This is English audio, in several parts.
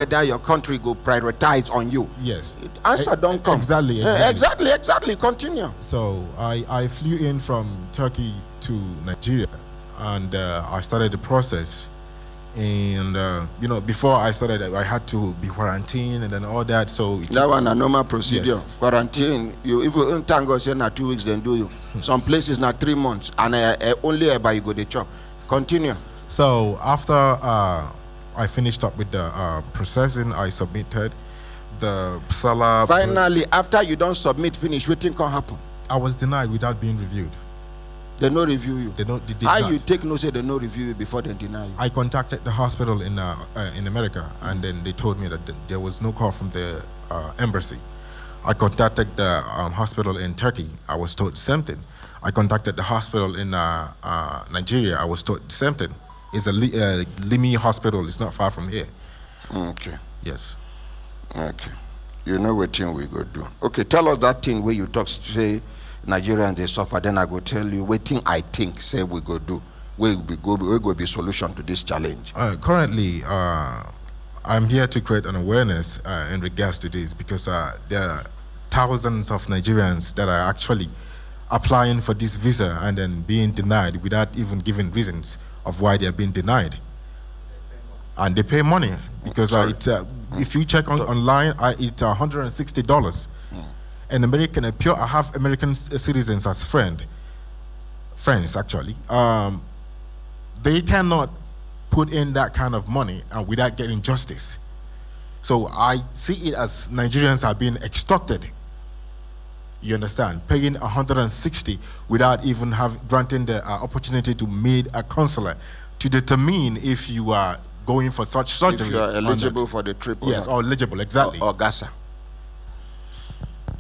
whether your country go prioritize on you. Yes. Answer don't come. Exactly. Continue. So I flew in from Turkey to Nigeria, and I started the process. And before I started, I had to be quarantined and then all that. So that one a normal procedure. Yes. Quarantine. You if you tango say na 2 weeks, then do you. Some places na 3 months, and only by you go the chop. Continue. So after I finished up with the processing, I submitted the seller. Finally, after you don't submit, finish. What thing can happen? I was denied without being reviewed. They no review you. They did How not. you take no say they no review you before they deny you? I contacted the hospital in America, and then they told me that there was no call from the embassy. I contacted the hospital in Turkey. I was told the same thing. I contacted the hospital in Nigeria. I was told the same thing. It's a Limi hospital. It's not far from here. Okay. Yes. Okay. You know what thing we go do. Okay, tell us that thing where you talk say Nigerians they suffer. Then I go tell you what thing I think say we go do. We go be solution to this challenge. Currently, I'm here to create an awareness in regards to this, because there are thousands of Nigerians that are actually applying for this visa and then being denied without even giving reasons of why they are being denied. And they pay money because if you check online, it's $160. An American, I have American citizens as friends actually. They cannot put in that kind of money without getting justice. So I see it as Nigerians are being extorted. You understand? Paying $160 without even granting the opportunity to meet a counselor to determine if you are going for such surgery. If you are eligible for the trip. Yes, or eligible, exactly. Or GASA.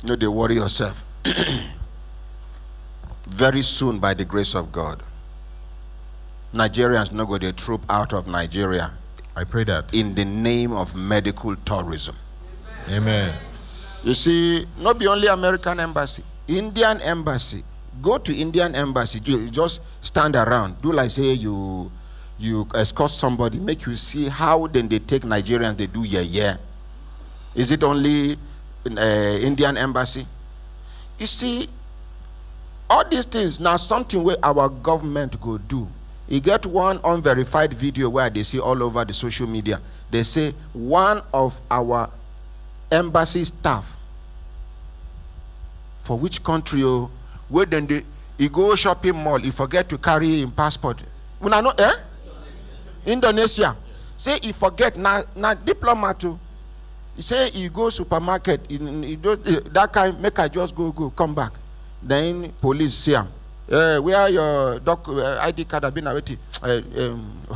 No, they worry yourself. Very soon, by the grace of God, Nigerians no go the troop out of Nigeria. I pray that. In the name of medical tourism. Amen. You see, not be only American embassy, Indian embassy. Go to Indian embassy. You just stand around. Do like say you escort somebody. Make you see how then they take Nigerians. They do yeah. Is it only Indian embassy? You see, all these things now something where our government go do. You get one unverified video where they see all over the social media. They say one of our embassy staff for which country where then he go shopping mall, he forget to carry him passport. When I know Indonesia. Say he forget na diplomat too. He say he go supermarket, he do that kind make I just go come back. Then police see him. Where are your ID card have been waiting? I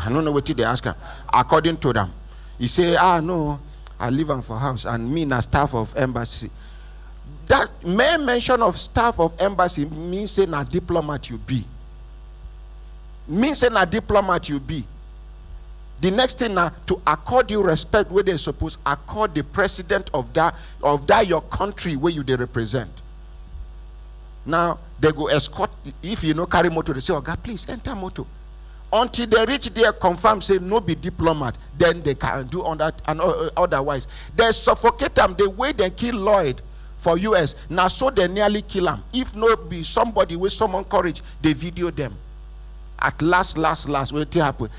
don't know what they ask him. According to them, he say, no, I live on for house and me na staff of embassy. That mere mention of staff of embassy means say na diplomat you be. Means say na diplomat you be. The next thing now to accord you respect where they supposed accord the president of that your country where you they represent. Now they go escort if you know carry motor, they say, oh God, please enter motor. Until they reach there, confirm say no be diplomat, then they can do on that and otherwise. They suffocate them the way they kill Lloyd for US. Now so they nearly kill him. If no be somebody with some courage, they video them. At last, what happened?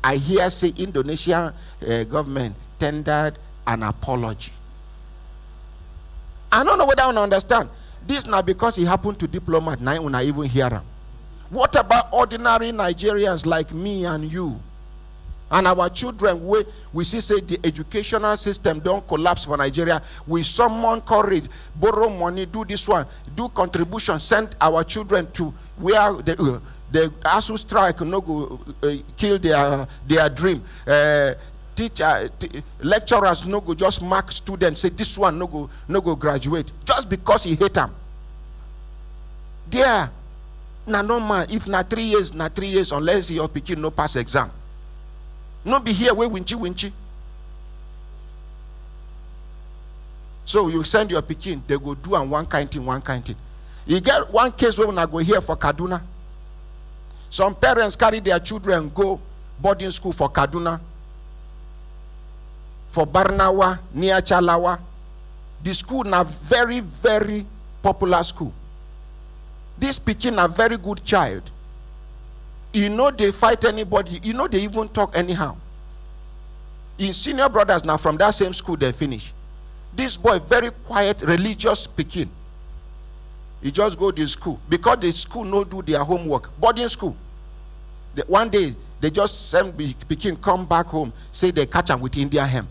I hear say Indonesian government tendered an apology. I don't know whether I understand. This now because it happened to diplomat, now when I even hear him. What about ordinary Nigerians like me and you? And our children, we see say the educational system don't collapse for Nigeria. We summon courage, borrow money, do this one, do contribution, send our children to where the ASU strike no go kill their dream. Lecturers no go just mark students, say this one no go graduate just because he hate them. There, no man. If na 3 years, na 3 years unless your pikin no pass exam. No be here where winchy. So you send your pikin, they go do and one kind thing. You get one case where I go here for Kaduna. Some parents carry their children go boarding school for Kaduna. for Barnawa, near Chalawa. The school na very, very popular school. This pikin a very good child. You know they fight anybody. You know they even talk anyhow. In senior brothers now from that same school they finish. This boy very quiet, religious pikin. He just go to school because the school no do their homework. Boarding school. One day they just send pikin come back home, say they catch him with Indian hemp.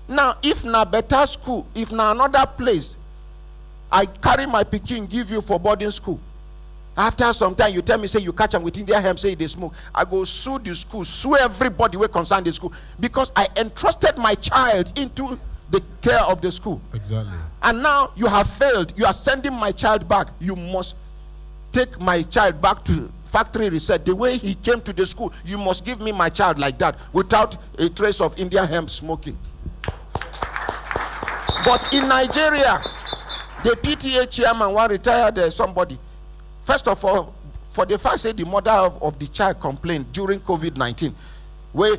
Now if na better school, if na another place, I carry my pikin give you for boarding school. After some time you tell me say you catch him with Indian hemp, say they smoke. I go sue the school, sue everybody who concern the school because I entrusted my child into the care of the school. Exactly. And now you have failed. You are sending my child back. You must take my child back to factory reset. The way he came to the school, you must give me my child like that without a trace of Indian hemp smoking. But in Nigeria, the PTA chairman want retired somebody. First of all, for the fact say the mother of the child complained during COVID-19, where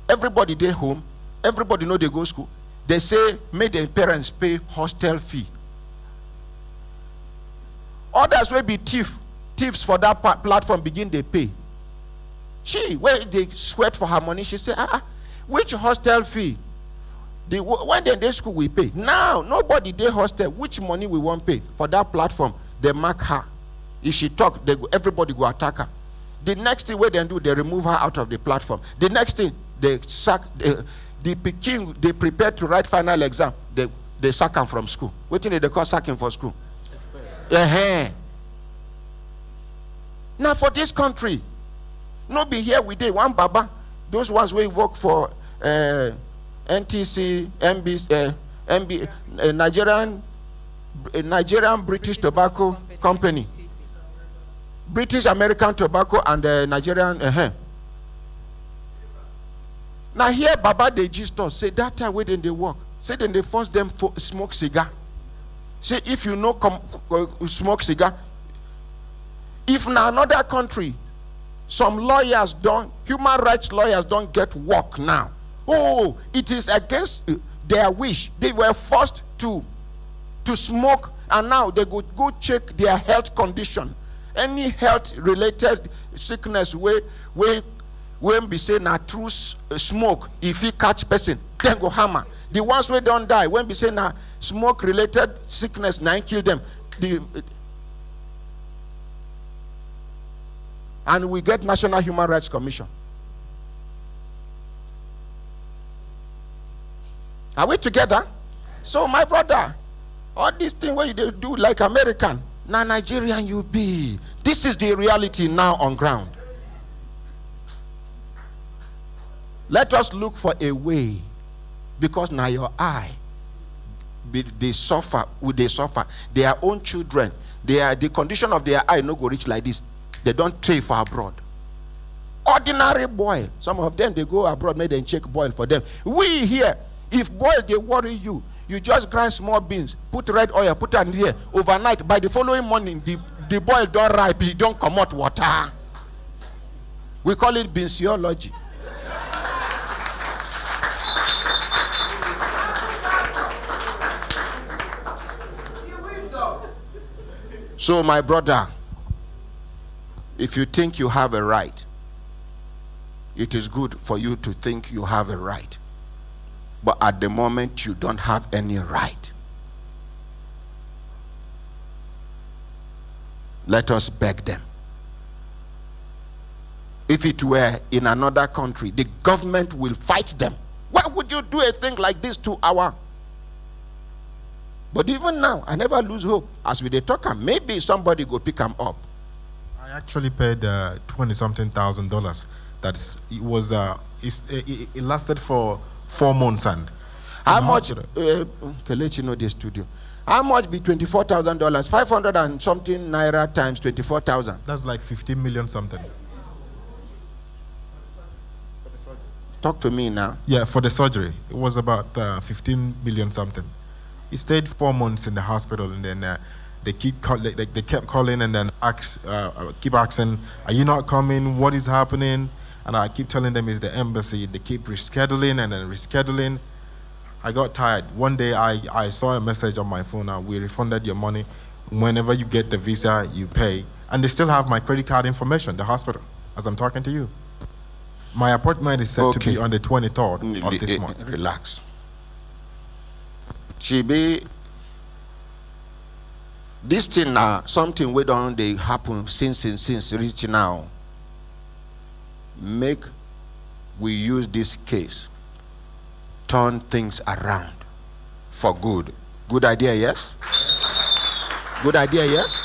everybody dey home, everybody know they go school. They say make their parents pay hostel fee. Others will be thieves for that platform begin they pay. She, where they sweat for her money, she say, which hostel fee? When they school we pay. Now nobody they hostel. Which money we won't pay for that platform? They mark her. If she talk, everybody go attack her. The next thing what they do, they remove her out of the platform. The next thing they sack the pikin. They prepare to write final exam. They sack him from school. What thing they call sacking for school? Now for this country, no be here we did one baba. Those ones we work for NTC, Nigerian British Tobacco Company, British American Tobacco and Nigerian. Now here Baba they just us say that time when they work, say then they force them to smoke cigar. Say if you know smoke cigar, if in another country, some lawyers human rights lawyers don't get work now. Oh, it is against their wish. They were forced to smoke, and now they go check their health condition. Any health related sickness when be say na through smoke, if he catch person, then go hammer. The ones who don't die, when be say na smoke related sickness, na kill them. And we get National Human Rights Commission. Are we together? So my brother, all these things where you do like American, now Nigerian you be. This is the reality now on ground. Let us look for a way, because now your eye, they suffer. Their own children, the condition of their eye no go reach like this. They don't trade for abroad. Ordinary boil. Some of them they go abroad, make them check boil for them. We here, if boil they worry you, you just grind small beans, put red oil, put it in here overnight. By the following morning, the boil don't ripe, it don't come out water. We call it beansiology. So my brother, if you think you have a right, it is good for you to think you have a right. But at the moment, you don't have any right. Let us beg them. If it were in another country, the government will fight them. Why would you do a thing like this to our... But even now, I never lose hope. As we dey talk, maybe somebody go pick them up. I actually paid $20-something thousand. It lasted for 4 months. And how much? Okay, let you know the studio. How much be $24,000? 500 and something naira times 24,000. That's like 15 million something. Talk to me now. Yeah, for the surgery, it was about 15 million something. He stayed 4 months in the hospital, and then they kept calling and then keep asking, "Are you not coming? What is happening?" And I keep telling them it's the embassy. They keep rescheduling and then rescheduling. I got tired. One day I saw a message on my phone, we refunded your money. Whenever you get the visa, you pay. And they still have my credit card information, the hospital, as I'm talking to you. My appointment is set to be on the 23rd of this month. Relax. Chibi, this thing now, something we don't they happen since reach now. Make we use this case, turn things around for good. Good idea, yes? Good idea, yes?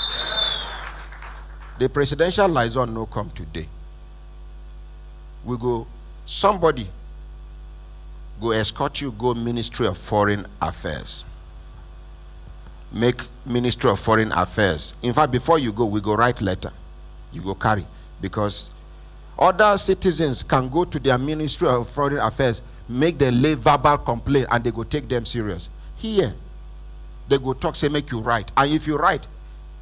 The presidential liaison no come today. We go, somebody go escort you, go Ministry of Foreign Affairs. Make Ministry of Foreign Affairs. In fact, before you go, we go write letter. You go carry. Because other citizens can go to their Ministry of Foreign Affairs, make them lay verbal complaint, and they go take them serious. Here, they go talk, say, make you write. And if you write,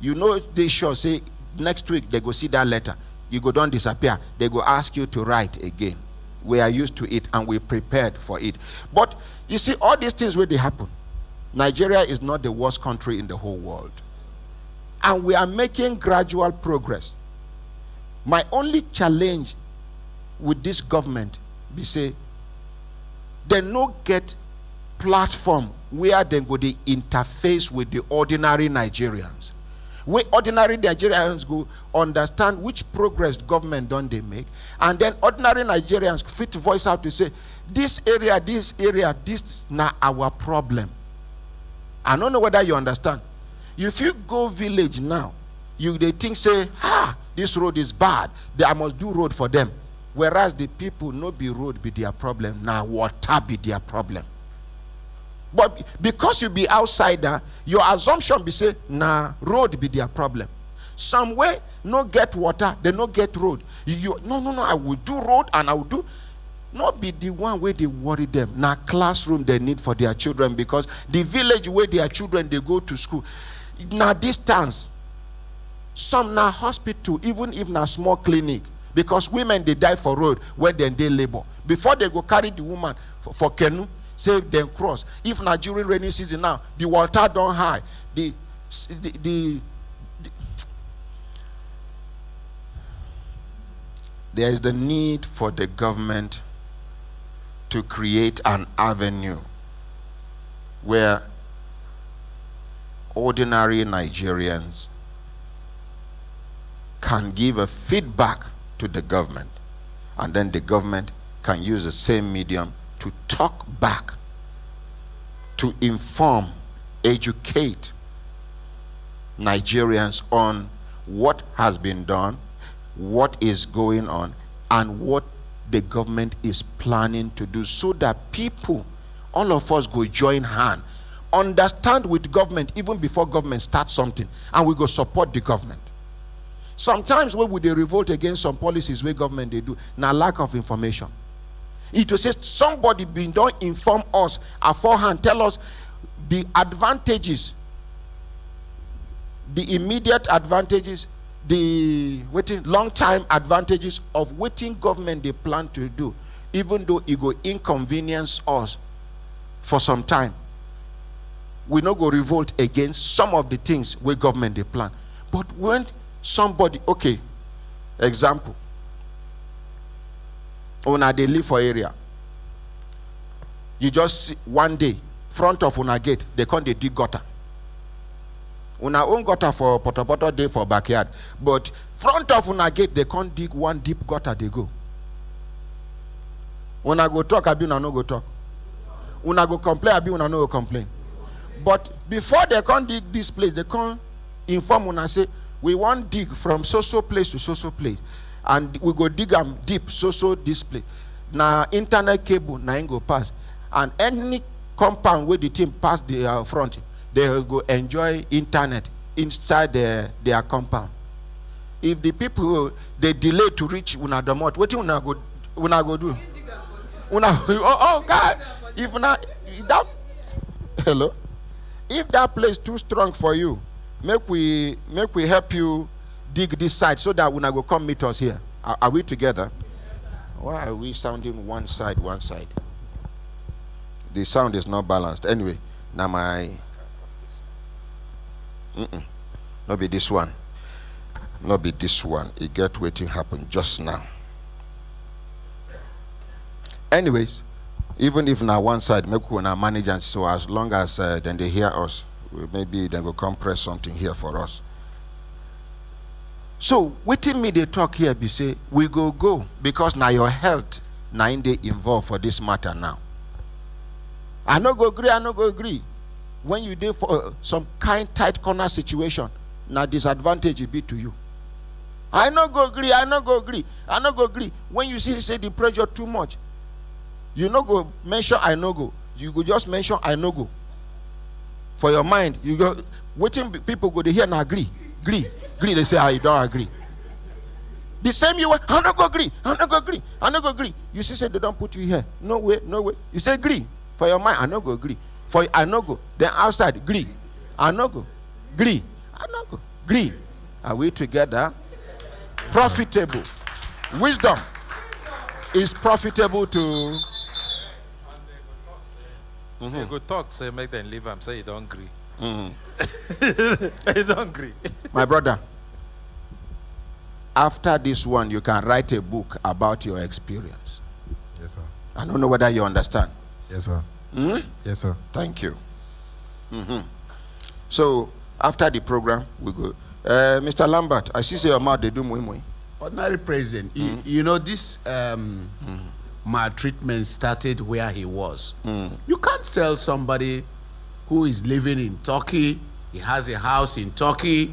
you know they sure say, next week, they go see that letter. You go don't disappear. They go ask you to write again. We are used to it, and we prepared for it. But, you see, all these things where they happen, Nigeria is not the worst country in the whole world. And we are making gradual progress. My only challenge with this government be say, they no get platform where they go they interface with the ordinary Nigerians. Where ordinary Nigerians go understand which progress government don't they make, and then ordinary Nigerians fit voice out to say, this area, this not our problem. I don't know whether you understand. If you go village now, they think say, this road is bad, I must do road for them. Whereas the people no be road be their problem, now water be their problem. But because you be outsider, your assumption be say, road be their problem. Somewhere no get water, they no get road. No, I will do road and I will do. Not be the one where they worry them. Now classroom they need for their children, because the village where their children they go to school, now distance. Some now hospital, even if na small clinic, because women they die for road when they labor. Before they go carry the woman for canoe, say then cross. If not during rainy season now, the water don't high. There is the need for the government to create an avenue where ordinary Nigerians can give a feedback to the government, and then the government can use the same medium to talk back, to inform, educate Nigerians on what has been done, what is going on, and what the government is planning to do, so that people, all of us go join hand, understand with government even before government starts something, and we go support the government. Sometimes when we revolt against some policies where government they do, now lack of information. It will say somebody don't inform us beforehand, tell us the advantages, the immediate advantages, the long-time advantages of what government they plan to do, even though it go inconvenience us for some time. We no go revolt against some of the things where government they plan. But when somebody, okay, example, una they live for area, you just see one day front of una gate they come they dig gutter. Una own gutter for poto day for backyard, but front of una gate they can't dig one deep gutter. They go. Una go talk, abi una no go talk. Una go complain, abi una no go complain. But before they can't dig this place, they can't inform una say we want dig from so place to so place, and we go dig them deep so this place. Now internet cable na go pass, and any compound where the team pass the front, they will go enjoy internet inside their compound. If the people they delay to reach una domot, what una go do? Oh God! If not that, hello, if that place too strong for you, make we help you dig this side so that una go come meet us here. Are we together? Why are we sounding one side, one side? The sound is not balanced. Anyway, now my... Not be this one. Not be this one. It get waiting happen just now. Anyways, even if now one side, maybe we now manage, and so as long as then they hear us, maybe they will come press something here for us. So waiting me they talk here be say we go because now your health now in they involved for this matter now. I no go agree. When you do for some kind tight corner situation, now disadvantage it be to you. I no go agree. When you see say the pressure too much, you no go mention I no go. You go just mention I no go. For your mind, you go waiting people go to hear and agree. They say I don't agree. The same you I no go agree. You say they don't put you here. No way. You say agree. For your mind, I no go agree. For I no go. Then outside, agree. I no go. Agree. Are we together? Profitable. Wisdom is profitable to. You go talk, say make them leave him, say you don't agree. You don't agree. My brother, after this one, you can write a book about your experience. Yes, sir. I don't know whether you understand. Yes, sir. Yes, sir. Thank you. So, after the program, we go. Mr. Lambert, I see your mouth, they do mui. Ordinary president, you know, this maltreatment started where he was. You can't tell somebody who is living in Turkey, he has a house in Turkey,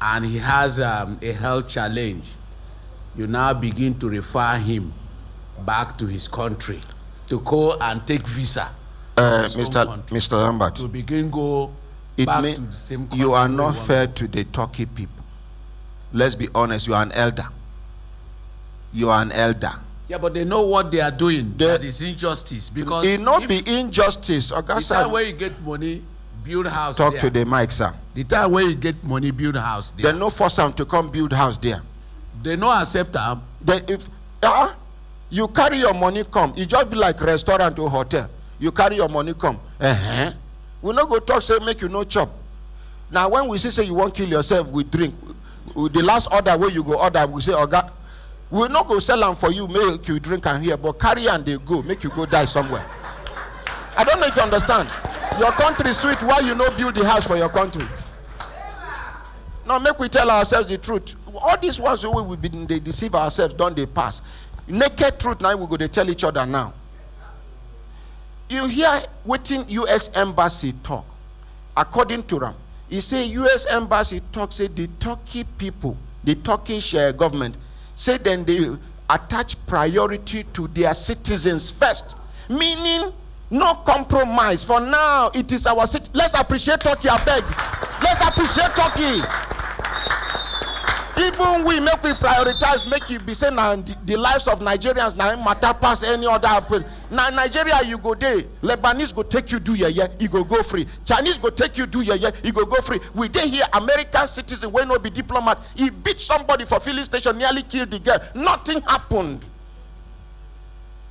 and he has a health challenge. You now begin to refer him back to his country to go and take visa. Mr. Lambert, to begin go back to the same country. You are not fair to the Turkey people. Let's be honest, you are an elder. Yeah, but they know what they are doing. That is injustice. Because it not be injustice. The time where you get money, build house talk there. to the mic, sir. The time where you get money, build house there. They no force them to come build house there. They no accept them. You carry your money come. It just be like restaurant or hotel. You carry your money come. We not go talk say make you no chop. Now when we say you won't kill yourself with drink, the last order where you go order, we say Oga, we not go sell them for you, make you drink and here, but carry and they go, make you go die somewhere. I don't know if you understand. Your country is sweet, why you no build the house for your country? Now make we tell ourselves the truth. All these ones we been they deceive ourselves, don't they pass? Naked truth now we go to tell each other now. You hear waiting U.S. Embassy talk. According to them, he say U.S. Embassy talk, say the Turkey people, the Turkish government, say then they attach priority to their citizens first. Meaning, no compromise. For now, it is our city. Let's appreciate Turkey, I beg. Let's appreciate Turkey. Even we make we prioritize, make you be saying now the lives of Nigerians now matter past any other. Now Nigeria you go there, Lebanese go take you do you go free. Chinese go take you do you go free. We dey here American citizen will not be diplomat. He beat somebody for filling station, nearly killed the girl. Nothing happened.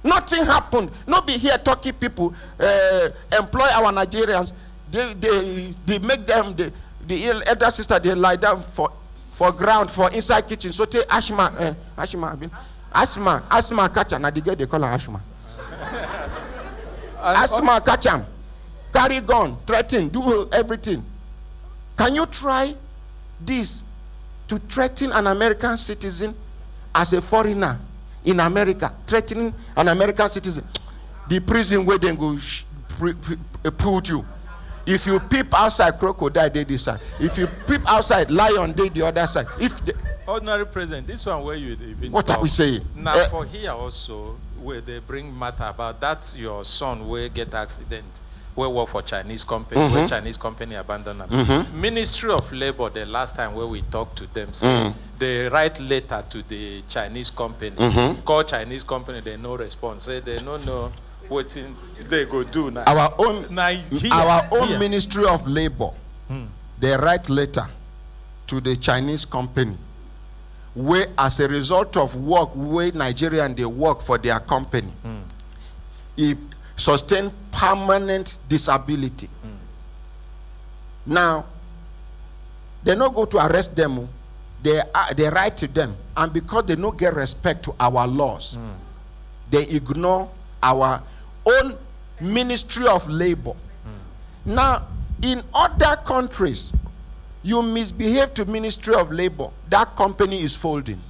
Not be here Turkey people employ our Nigerians. They make them the elder sister they lie down for ground for inside kitchen. So take asthma catch am. Now the girl they call her asthma. Asthma catch am, carry gun, threaten, do everything. Can you try this to threaten an American citizen as a foreigner in America? Threatening an American citizen, the prison where they go put you. If you peep outside, crocodile they this side. If you peep outside, lion they the other side. Ordinary president, this one where you even what talk, are we saying? Now for here also, where they bring matter about that your son will get accident, where work for Chinese company, where Chinese company abandon them. Ministry of Labor, the last time where we talked to them, say they write letter to the Chinese company, call Chinese company, they no response, say they no know what they go do now. Our own Ministry of Labor, they write letter to the Chinese company. where as a result of work, where Nigerian they work for their company, it sustain permanent disability. Now, they not go to arrest them. They write to them, and because they don't get respect to our laws, they ignore our own Ministry of Labor. Now, in other countries, you misbehave to Ministry of Labor, that company is folding.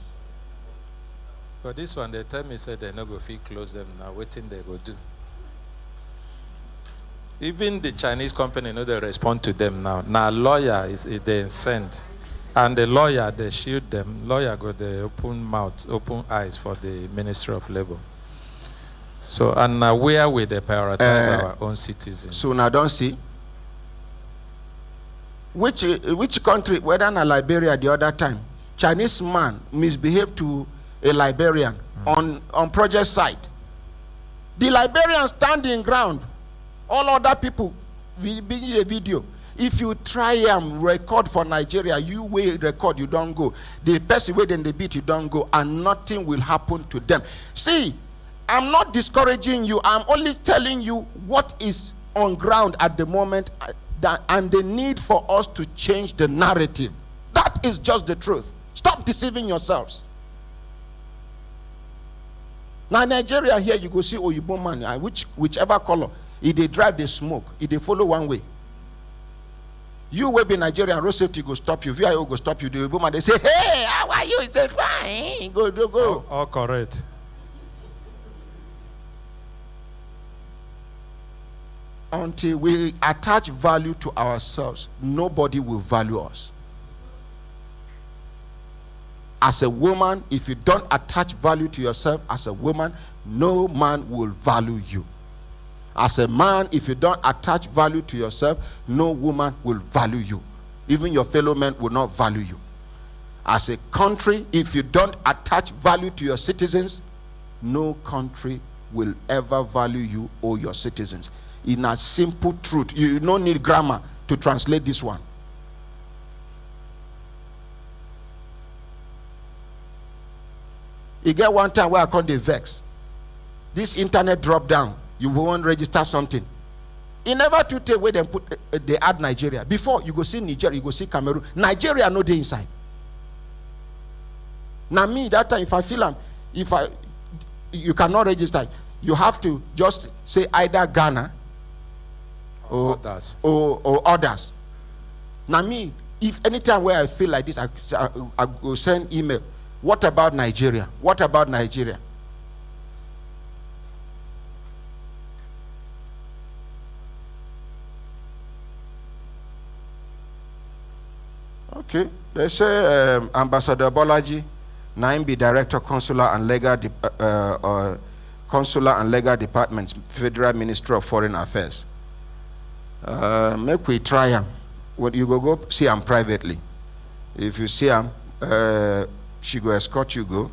But this one, they tell me, say they no go fit close them now. Waiting they go do. Even the Chinese company, know they respond to them now. Now lawyer is they send, and the lawyer they shield them. Lawyer got the open mouth, open eyes for the Ministry of Labor. So and now where will they prioritize our own citizens? So now don't see. Which country, whether in Liberia the other time, Chinese man misbehaved to a Liberian on project site. The Liberian standing ground, all other people will be a video. If you try and record for Nigeria, you will record, you don't go. The person where then they beat, you don't go, and nothing will happen to them. See, I'm not discouraging you. I'm only telling you what is on ground at the moment, and the need for us to change the narrative. That is just the truth. Stop deceiving yourselves. Now Nigeria here, you go see Oyibo man, whichever color, if they drive, they smoke, if they follow one way. You will be Nigerian, road safety go stop you, VIO go stop you, the Oyibo man, they say, hey, how are you? He said, fine, go. All correct. Until we attach value to ourselves, nobody will value us. As a woman, if you don't attach value to yourself as a woman, no man will value you. As a man, if you don't attach value to yourself, no woman will value you. Even your fellow men will not value you. As a country, if you don't attach value to your citizens, no country will ever value you or your citizens. In a simple truth, you don't need grammar to translate this one. You get one time where I call the vex. This internet drop down, you won't register something. It never to take where they put they add Nigeria. Before you go see Nigeria, you go see Cameroon. Nigeria no dey inside. Now me that time, if I feel you cannot register, you have to just say either Ghana or others. Now me, if anytime where I feel like this, I go send email. What about Nigeria? What about Nigeria? Okay, they say Ambassador Bolaji, Naimbi Director, Consular and Legal Department, Federal Ministry of Foreign Affairs. Make we try him. When you go see him privately. If you see him, she go escort you go.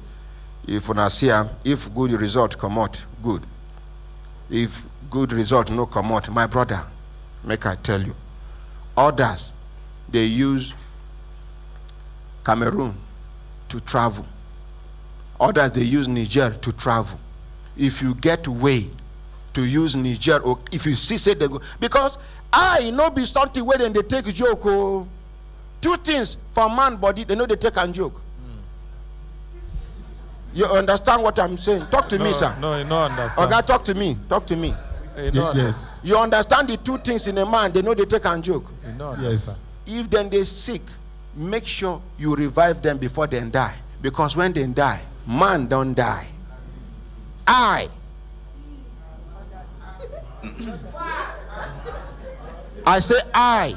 If you not see him, if good result come out, good. If good result no come out, my brother, make I tell you. Others, they use Cameroon to travel. Others, they use Niger to travel. If you get way to use Niger, or if you see say they go, because I know be something where then they take a joke. Oh, two things for man body, they know they take a joke. You understand what I'm saying? Talk to me, sir. No, you don't understand. Okay, talk to me. Talk to me. Yes. You understand the two things in a man, they know they take a joke. You don't Yes. If then they sick, make sure you revive them before they die. Because when they die, man don't die. I say I.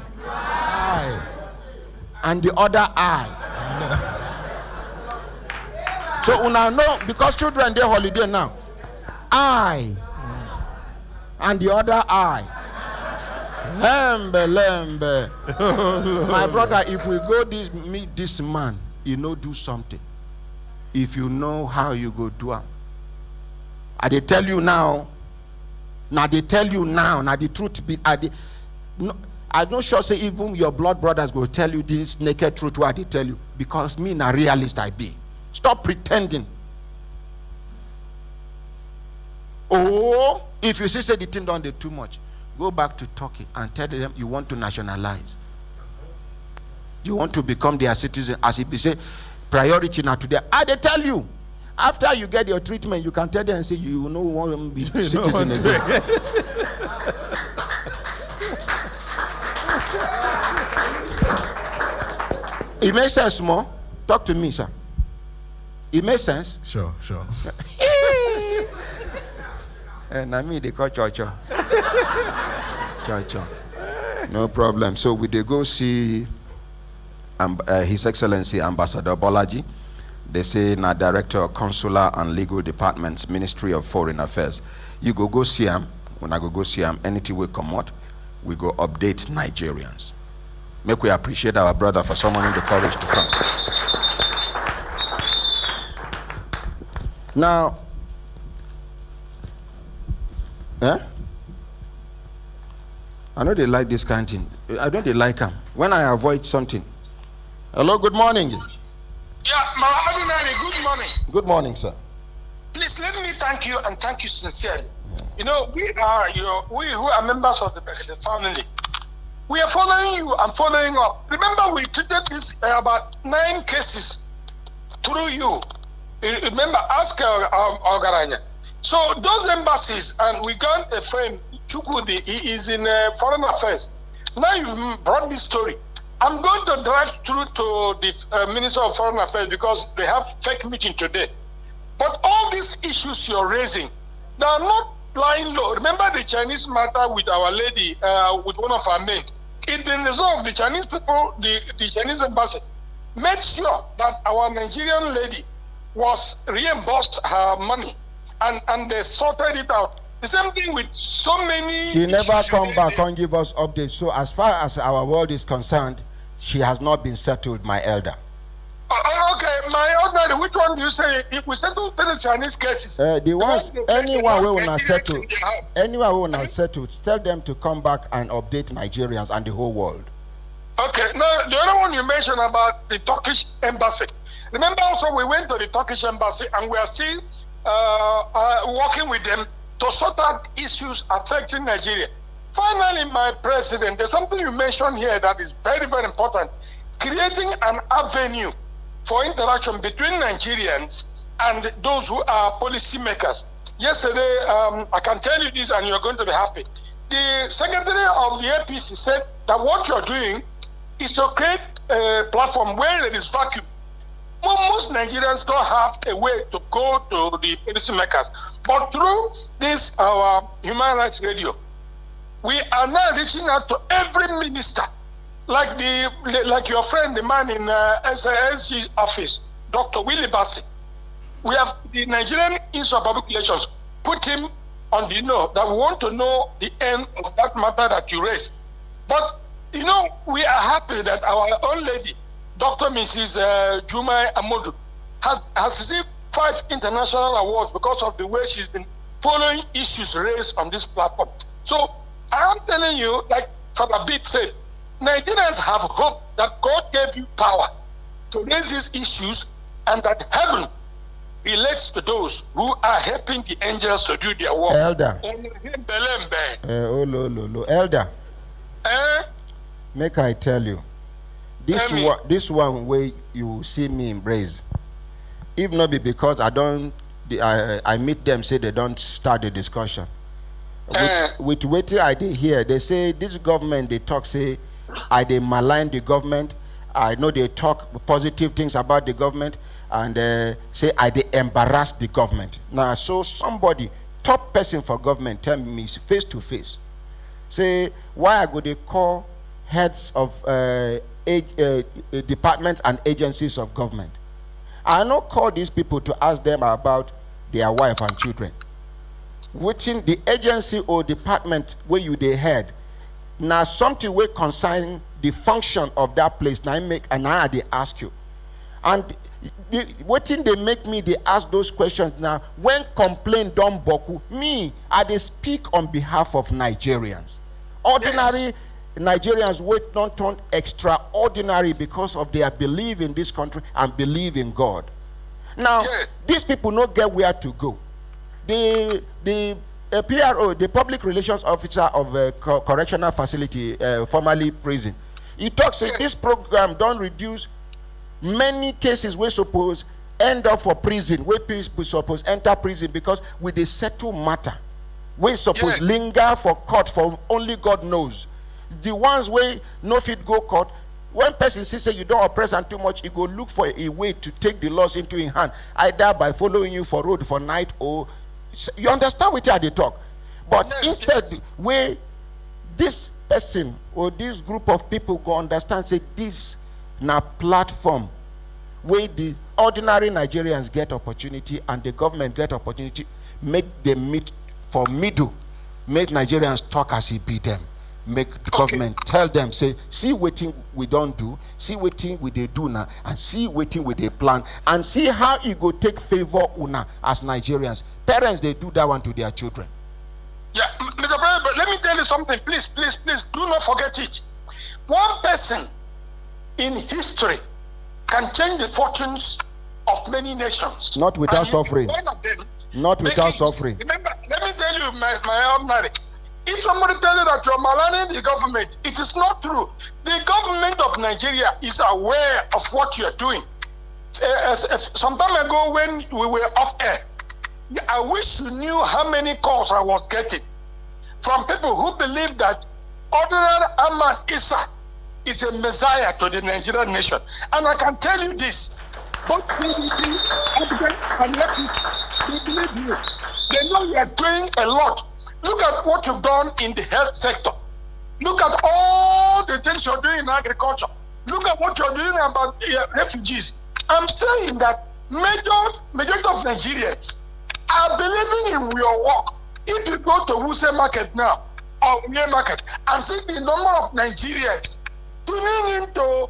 And the other I. So una know, because children they holiday now. I and the other I. Lembe. My brother, if we go meet this man, you know do something. If you know how you go do it. I they tell you now. Now they tell you now. Now the truth be I'm not sure say even your blood brothers go tell you this naked truth what they tell you. Because me na realist I be. Stop pretending. Oh, if you see say the thing done they too much, go back to Turkey and tell them you want to nationalize. You want to become their citizen. As if they say priority now to them. They tell you. After you get your treatment, you can tell them and say you know want to be citizen again. It makes sense, more. Talk to me, sir. It makes sense. Sure. And I mean they call Chocho. Chocho. No problem. So we go see His Excellency Ambassador Bolaji. They say na Director of Consular and Legal Departments, Ministry of Foreign Affairs. You go see him. When I go see him, anything will come out, we go update Nigerians. Make we appreciate our brother for summoning the courage to come. Now, I know they like this kind of thing. I don't they like them. When I avoid something. Hello, good morning. Yeah, good morning. Good morning, sir. Please let me thank you and thank you sincerely. You know, we who are members of the Brekete family, we are following you and following up. Remember, we treated this about 9 cases through you. Remember, ask Ogaranya. So those embassies, and we got a friend, Chukudi, he is in foreign affairs. Now you brought this story. I'm going to drive through to the Minister of Foreign Affairs because they have fake meeting today. But all these issues you're raising, they are not lying low. Remember the Chinese matter with our lady, with one of our maids. It's been resolved. The Chinese people, the Chinese embassy, made sure that our Nigerian lady was reimbursed her money, and they sorted it out. The same thing with so many. She never come back and give us updates. So as far as our world is concerned, she has not been settled, my elder. Okay, my elder, which one do you say? If we settle the Chinese cases, the ones anyone who will not settle, anyone who will not settle, tell them to come back and update Nigerians and the whole world. Okay, now the other one you mentioned about the Turkish embassy. Remember also we went to the Turkish embassy and we are still working with them to sort out issues affecting Nigeria. Finally, my president, there's something you mentioned here that is very, very important. Creating an avenue for interaction between Nigerians and those who are policymakers. Yesterday, I can tell you this and you're going to be happy. The secretary of the APC said that what you're doing is to create a platform where there is vacuum. Most Nigerians don't have a way to go to the policymakers. But through this, our Human Rights Radio, we are now reaching out to every minister, like your friend, the man in SASG's office, Dr. Willie Bassi. We have the Nigerian Institute of Public Relations put him on the know that we want to know the end of that matter that you raised. But, you know, we are happy that our own lady, Dr. Mrs. Jumai Amodu, has received 5 international awards because of the way she's been following issues raised on this platform. So I am telling you, like Father Beat said, Nigerians have hope that God gave you power to raise these issues and that heaven relates to those who are helping the angels to do their work. Elder. Elder. Make I tell you. This one way you see me embrace. If not be because I meet them, say they don't start the discussion. With waiting I did hear, they say this government, they talk, say I they malign the government. I know they talk positive things about the government and say I they embarrass the government. Now, so somebody, top person for government, tell me face to face, say why I go they call heads of departments and agencies of government. I not call these people to ask them about their wife and children. Within the agency or department where you they head, now something will concern the function of that place. Now I they ask you, and waiting they make me they ask those questions. Now when complain don't boku me, I they speak on behalf of Nigerians. Ordinary Nigerians wait not turn extraordinary because of their belief in this country and believe in God. Now, Yes. these people not get where to go. The PRO, the public relations officer of a correctional facility, formerly prison, he talks say this program don't reduce many cases we suppose end up for prison, where people suppose enter prison because with a settled matter, we suppose linger for court for only God knows. The ones where no fit go court, when person say you don't oppress and too much, he go look for a way to take the laws into his hand, either by following you for road for night or you understand what they talk. But instead, where this person or this group of people go understand say this na platform where the ordinary Nigerians get opportunity and the government get opportunity, make them meet for middle, make Nigerians talk as he be them, make the government tell them say see what we don't do, see what we they do now, and see what we they plan, and see how it go take favor una as Nigerians. Parents they do that one to their children. Yeah, Mr. President, but let me tell you something, please, do not forget it. One person in history can change the fortunes of many nations. Not without suffering. Not without suffering. Remember, let me tell you, my ordinary. If somebody tells you that you're maligning the government, it is not true. The government of Nigeria is aware of what you're doing. Some time ago when we were off air, I wish you knew how many calls I was getting from people who believe that ordinary Ahmad Issa is a messiah to the Nigerian nation. And I can tell you this, both PDP and Brekete, they believe you. They know you are doing a lot. Look at what you've done in the health sector. Look at all the things you're doing in agriculture. Look at what you're doing about refugees. I'm saying that majority of Nigerians are believing in your work. If you go to Wuse Market now, or Nye Market, and see the number of Nigerians tuning into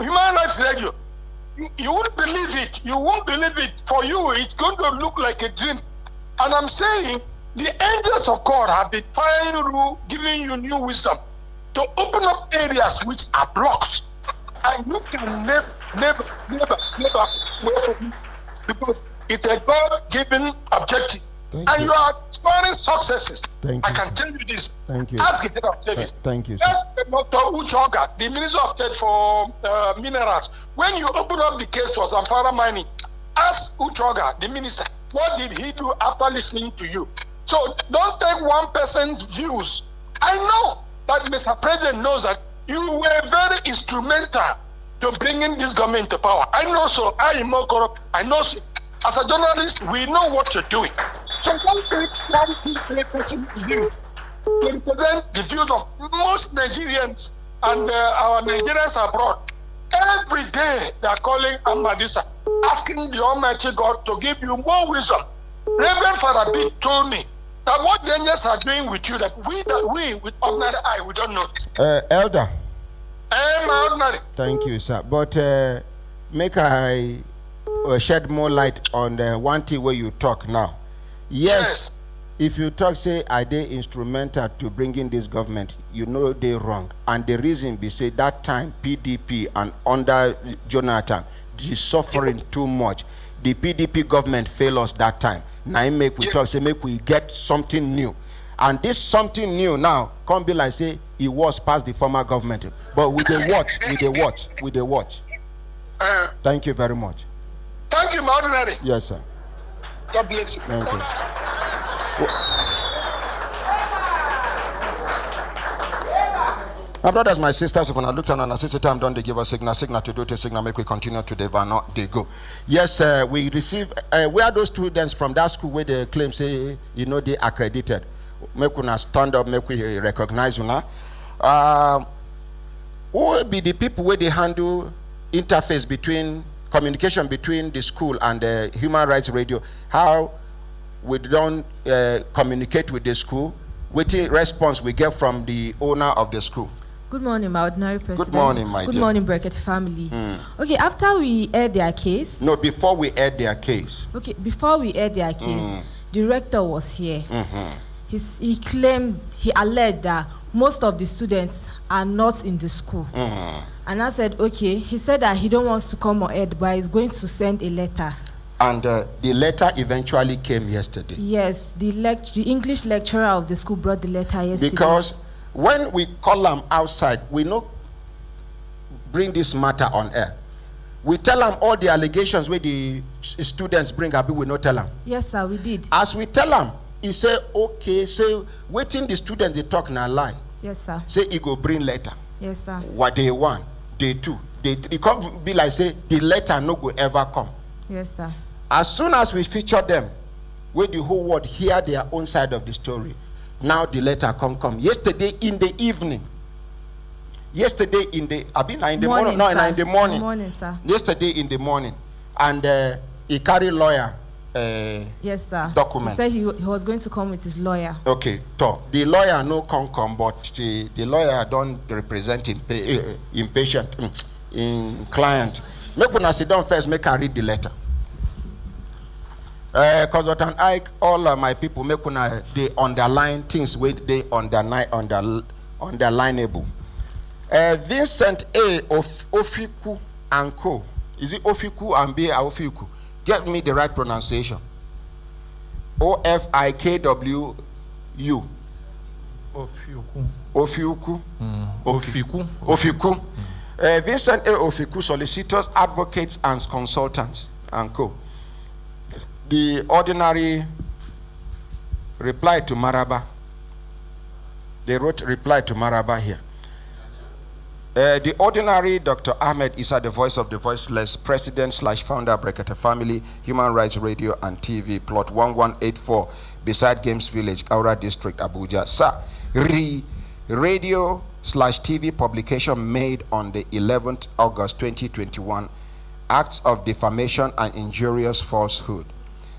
Human Rights Radio, you won't believe it. You won't believe it. For you, it's going to look like a dream. And I'm saying, the angels of God have been firing you, giving you new wisdom to open up areas which are blocked. And you can never wait for me, because it's a God-given objective. Thank you. You are scoring successes. Thank I you, can sir. tell you this. Thank you. Ask the head of service. Thank you, sir. Ask Dr. Uchoga, the Minister of State for Minerals. When you open up the case for Zamfara mining, ask Uchoga, the minister, what did he do after listening to you? So don't take one person's views. I know that Mr. President knows that you were very instrumental to bringing this government to power. I know so. I am more corrupt. I know so. As a journalist, we know what you're doing. So don't take one person's view to represent the views of most Nigerians and our Nigerians abroad. Every day they are calling Ahmadissa, asking the Almighty God to give you more wisdom. Reverend Father B told me that what the angels are doing with you, that we with ordinary eye, we don't know. Elder. My ordinary. Thank you, sir. But make I shed more light on the one thing where you talk now. Yes. If you talk, say, are they instrumental to bringing this government, you know they're wrong. And the reason be say that time PDP and under Jonathan, the suffering too much. The PDP government failed us that time. Now make we talk, say make we get something new. And this something new now can't be like say it was past the former government. But with the watch. Thank you very much. Thank you, my ordinary. Yes, sir. God bless you. Thank you. My brothers, my sisters, if I look down and I see the time done, they give us signal to do the signal, make we continue to the they go. Yes, we receive, where are those students from that school where they claim, say, you know, they accredited? Make we stand up, make we recognize you now. Who will be the people where they handle interface between, communication between the school and the Human Rights Radio? How we don't communicate with the school? What response we get from the owner of the school? Good morning, my ordinary president. Good morning, my dear. Good morning, Brekete family. Okay, after we aired their case. No, before we aired their case. Okay, before we aired their case, the rector was here. He claimed, he alleged that most of the students are not in the school. And I said, okay. He said that he don't want to come on air, but he's going to send a letter And the letter eventually came yesterday. Yes, the English lecturer of the school brought the letter yesterday. Because when we call them outside, we no bring this matter on air. We tell them all the allegations where the students bring up, we not tell them. Yes, sir, we did. As we tell them, he say, okay, say, waiting the students, they talk now lie. Yes, sir. Say, he go bring letter. Yes, sir. What day one, day two, day three. It can't be like, say, the letter no go ever come. Yes, sir. As soon as we feature them, where the whole world hear their own side of the story, now the letter come. Yesterday in the evening, in the morning, no, in the morning. Morning, sir. Yesterday in the morning, and he carry lawyer yes, sir. document. He said he was going to come with his lawyer. Okay, so the lawyer no come, but the lawyer don't represent impatient in client. Make una sit down first, make I read the letter. Consultant Ike, all my people, make una they underline things with they underlineable. Vincent A. Ofiku and Co. Is it Ofiku and B. Ofiku? Get me the right pronunciation. Ofikwu. Ofiku. Ofiku. Vincent A. Ofiku, solicitors, advocates, and consultants, and Co. The ordinary reply to Maraba. They wrote reply to Maraba here. The ordinary Dr. Ahmed Issa, the voice of the voiceless, president/founder, Brekete Family, Human Rights Radio and TV, plot 1184, beside Games Village, Kaura District, Abuja. Sir, radio/TV publication made on the 11th August 2021, acts of defamation and injurious falsehood.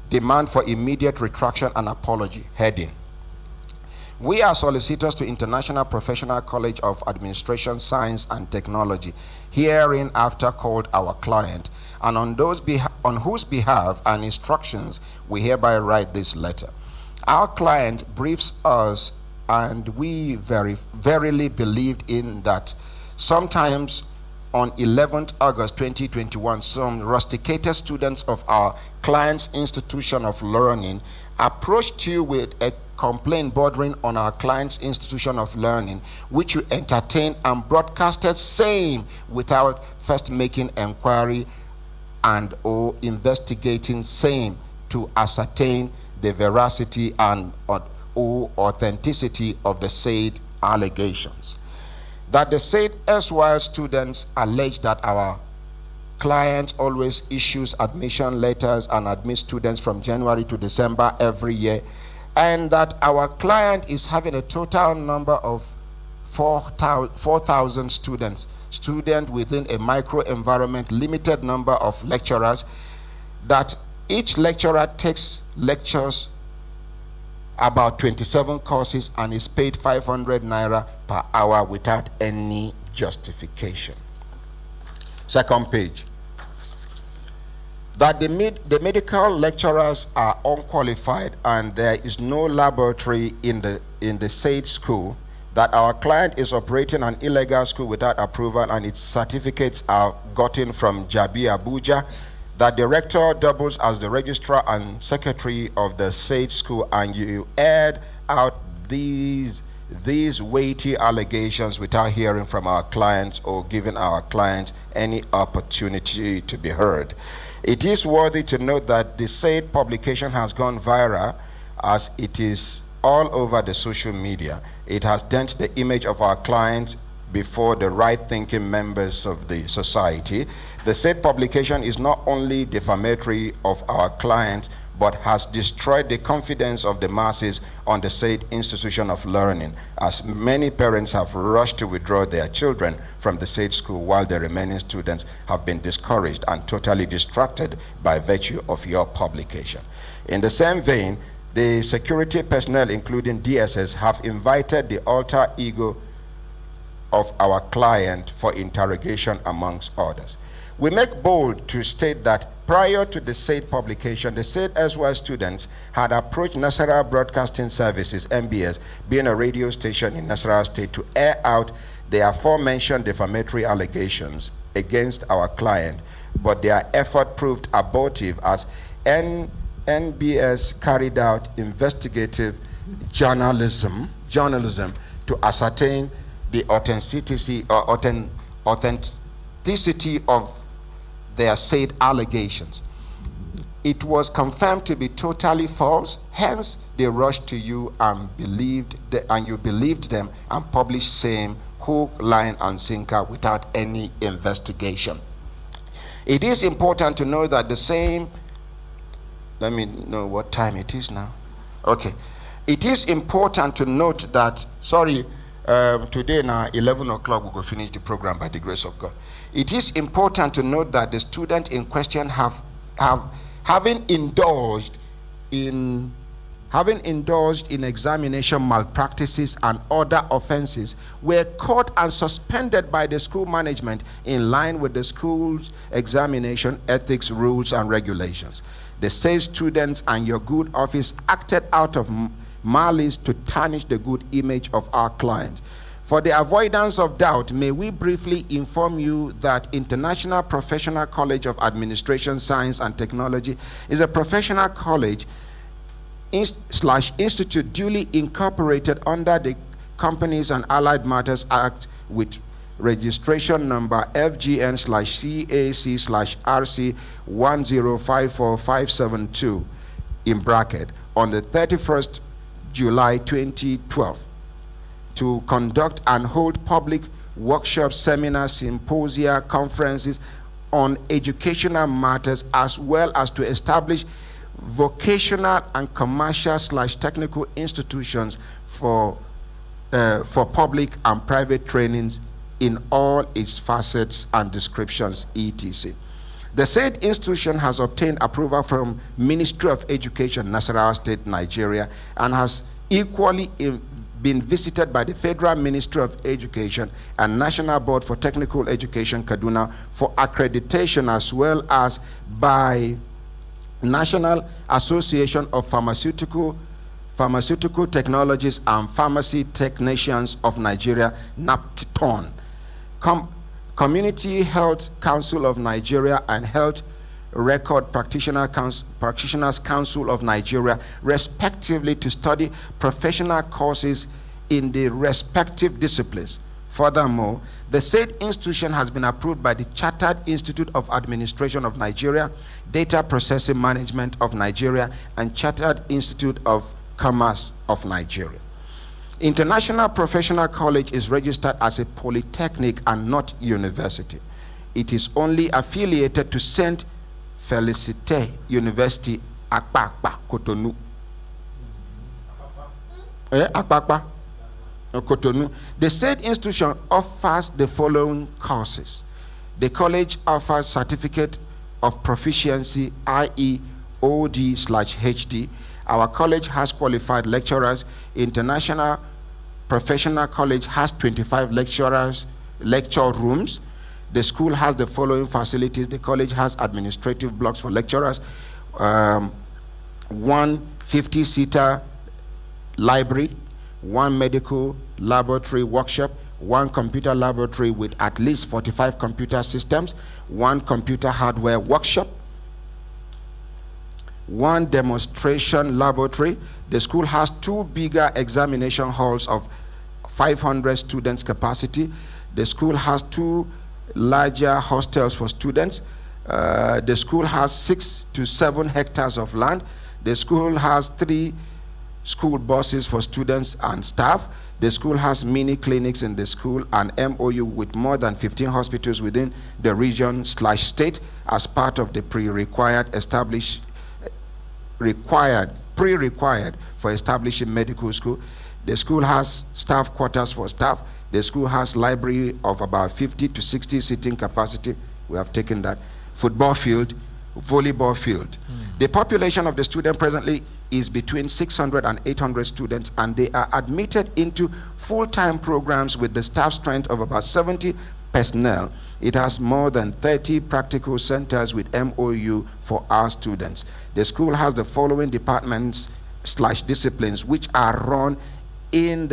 Demand for immediate retraction and apology. Heading: we are solicitors to International Professional College of Administration, Science and Technology, hereinafter called our client, and on whose behalf and instructions we hereby write this letter. Our client briefs us, and we verily believed in that sometimes on 11th August 2021, some rusticated students of our client's institution of learning approached you with a complaint bordering on our client's institution of learning, which you entertained and broadcasted same without first making inquiry and or investigating same to ascertain the veracity and or authenticity of the said allegations. That the said erstwhile students allege that our client always issues admission letters and admits students from January to December every year, and that our client is having a total number of 4,000 students within a microenvironment, limited number of lecturers, that each lecturer takes lectures about 27 courses and is paid 500 naira per hour without any justification. Second page. That the medical lecturers are unqualified and there is no laboratory in the said school, that our client is operating an illegal school without approval and its certificates are gotten from Jabi Abuja, that the rector doubles as the registrar and secretary of the said school, and you aired out these weighty allegations without hearing from our clients or giving our clients any opportunity to be heard. It is worthy to note that the said publication has gone viral as it is all over the social media. It has dented the image of our clients before the right-thinking members of the society. The said publication is not only defamatory of our clients, but has destroyed the confidence of the masses on the said institution of learning, as many parents have rushed to withdraw their children from the said school, while the remaining students have been discouraged and totally distracted by virtue of your publication. In the same vein, the security personnel, including DSS, have invited the alter ego of our client for interrogation, amongst others. We make bold to state that prior to the said publication, the said erstwhile students had approached Nasarawa Broadcasting Services, NBS, being a radio station in Nasarawa State, to air out the aforementioned defamatory allegations against our client, but their effort proved abortive as NBS carried out investigative journalism to ascertain the authenticity of their said allegations. It was confirmed to be totally false, hence they rushed to you and you believed them and published same hook, line, and sinker without any investigation. It is important to know that the same, let me know what time it is now. Okay. It is important to note that, today now, 11 o'clock, we will finish the program by the grace of God. It is important to note that the student in question having indulged in examination malpractices and other offenses, were caught and suspended by the school management in line with the school's examination ethics rules and regulations. The state students and your good office acted out of malice to tarnish the good image of our client. For the avoidance of doubt, may we briefly inform you that International Professional College of Administration, Science and Technology is a professional college / institute duly incorporated under the Companies and Allied Matters Act with registration number FGN/CAC/RC 1054572 in bracket on the 31st July 2012 to conduct and hold public workshops, seminars, symposia, conferences on educational matters, as well as to establish vocational and commercial/technical institutions for public and private trainings in all its facets and descriptions, etc. The said institution has obtained approval from Ministry of Education, Nasarawa State, Nigeria, and has equally been visited by the Federal Ministry of Education and National Board for Technical Education, Kaduna, for accreditation, as well as by National Association of Pharmaceutical Technologists and Pharmacy Technicians of Nigeria, NAPTON, Community Health Council of Nigeria, and Health Record Practitioners Council of Nigeria, respectively, to study professional courses in the respective disciplines. Furthermore, the said institution has been approved by the Chartered Institute of Administration of Nigeria, Data Processing Management of Nigeria, and Chartered Institute of Commerce of Nigeria. International Professional College is registered as a polytechnic and not university. It is only affiliated to Saint Felicite University, Akpakpa, Cotonou. Akpakpa, Cotonou. The said institution offers the following courses. The college offers certificate of proficiency, i.e. OD/HD. Our college has qualified lecturers. International Professional College has 25 lecture rooms. The school has the following facilities. The college has administrative blocks for lecturers, 1 50-seater library, 1 medical laboratory workshop, 1 computer laboratory with at least 45 computer systems, 1 computer hardware workshop, 1 demonstration laboratory. The school has 2 bigger examination halls of 500 students capacity. The school has 2 larger hostels for students. The school has 6 to 7 hectares of land. The school has 3 school buses for students and staff. The school has mini clinics in the school, and MOU with more than 15 hospitals within the region/state as part of the prerequired for establishing medical school. The school has staff quarters for staff. The school has library of about 50 to 60 seating capacity. We have taken that. Football field, volleyball field. The population of the student presently is between 600 and 800 students, and they are admitted into full-time programs with the staff strength of about 70 personnel. It has more than 30 practical centers with MOU for our students. The school has the following departments/disciplines which are run in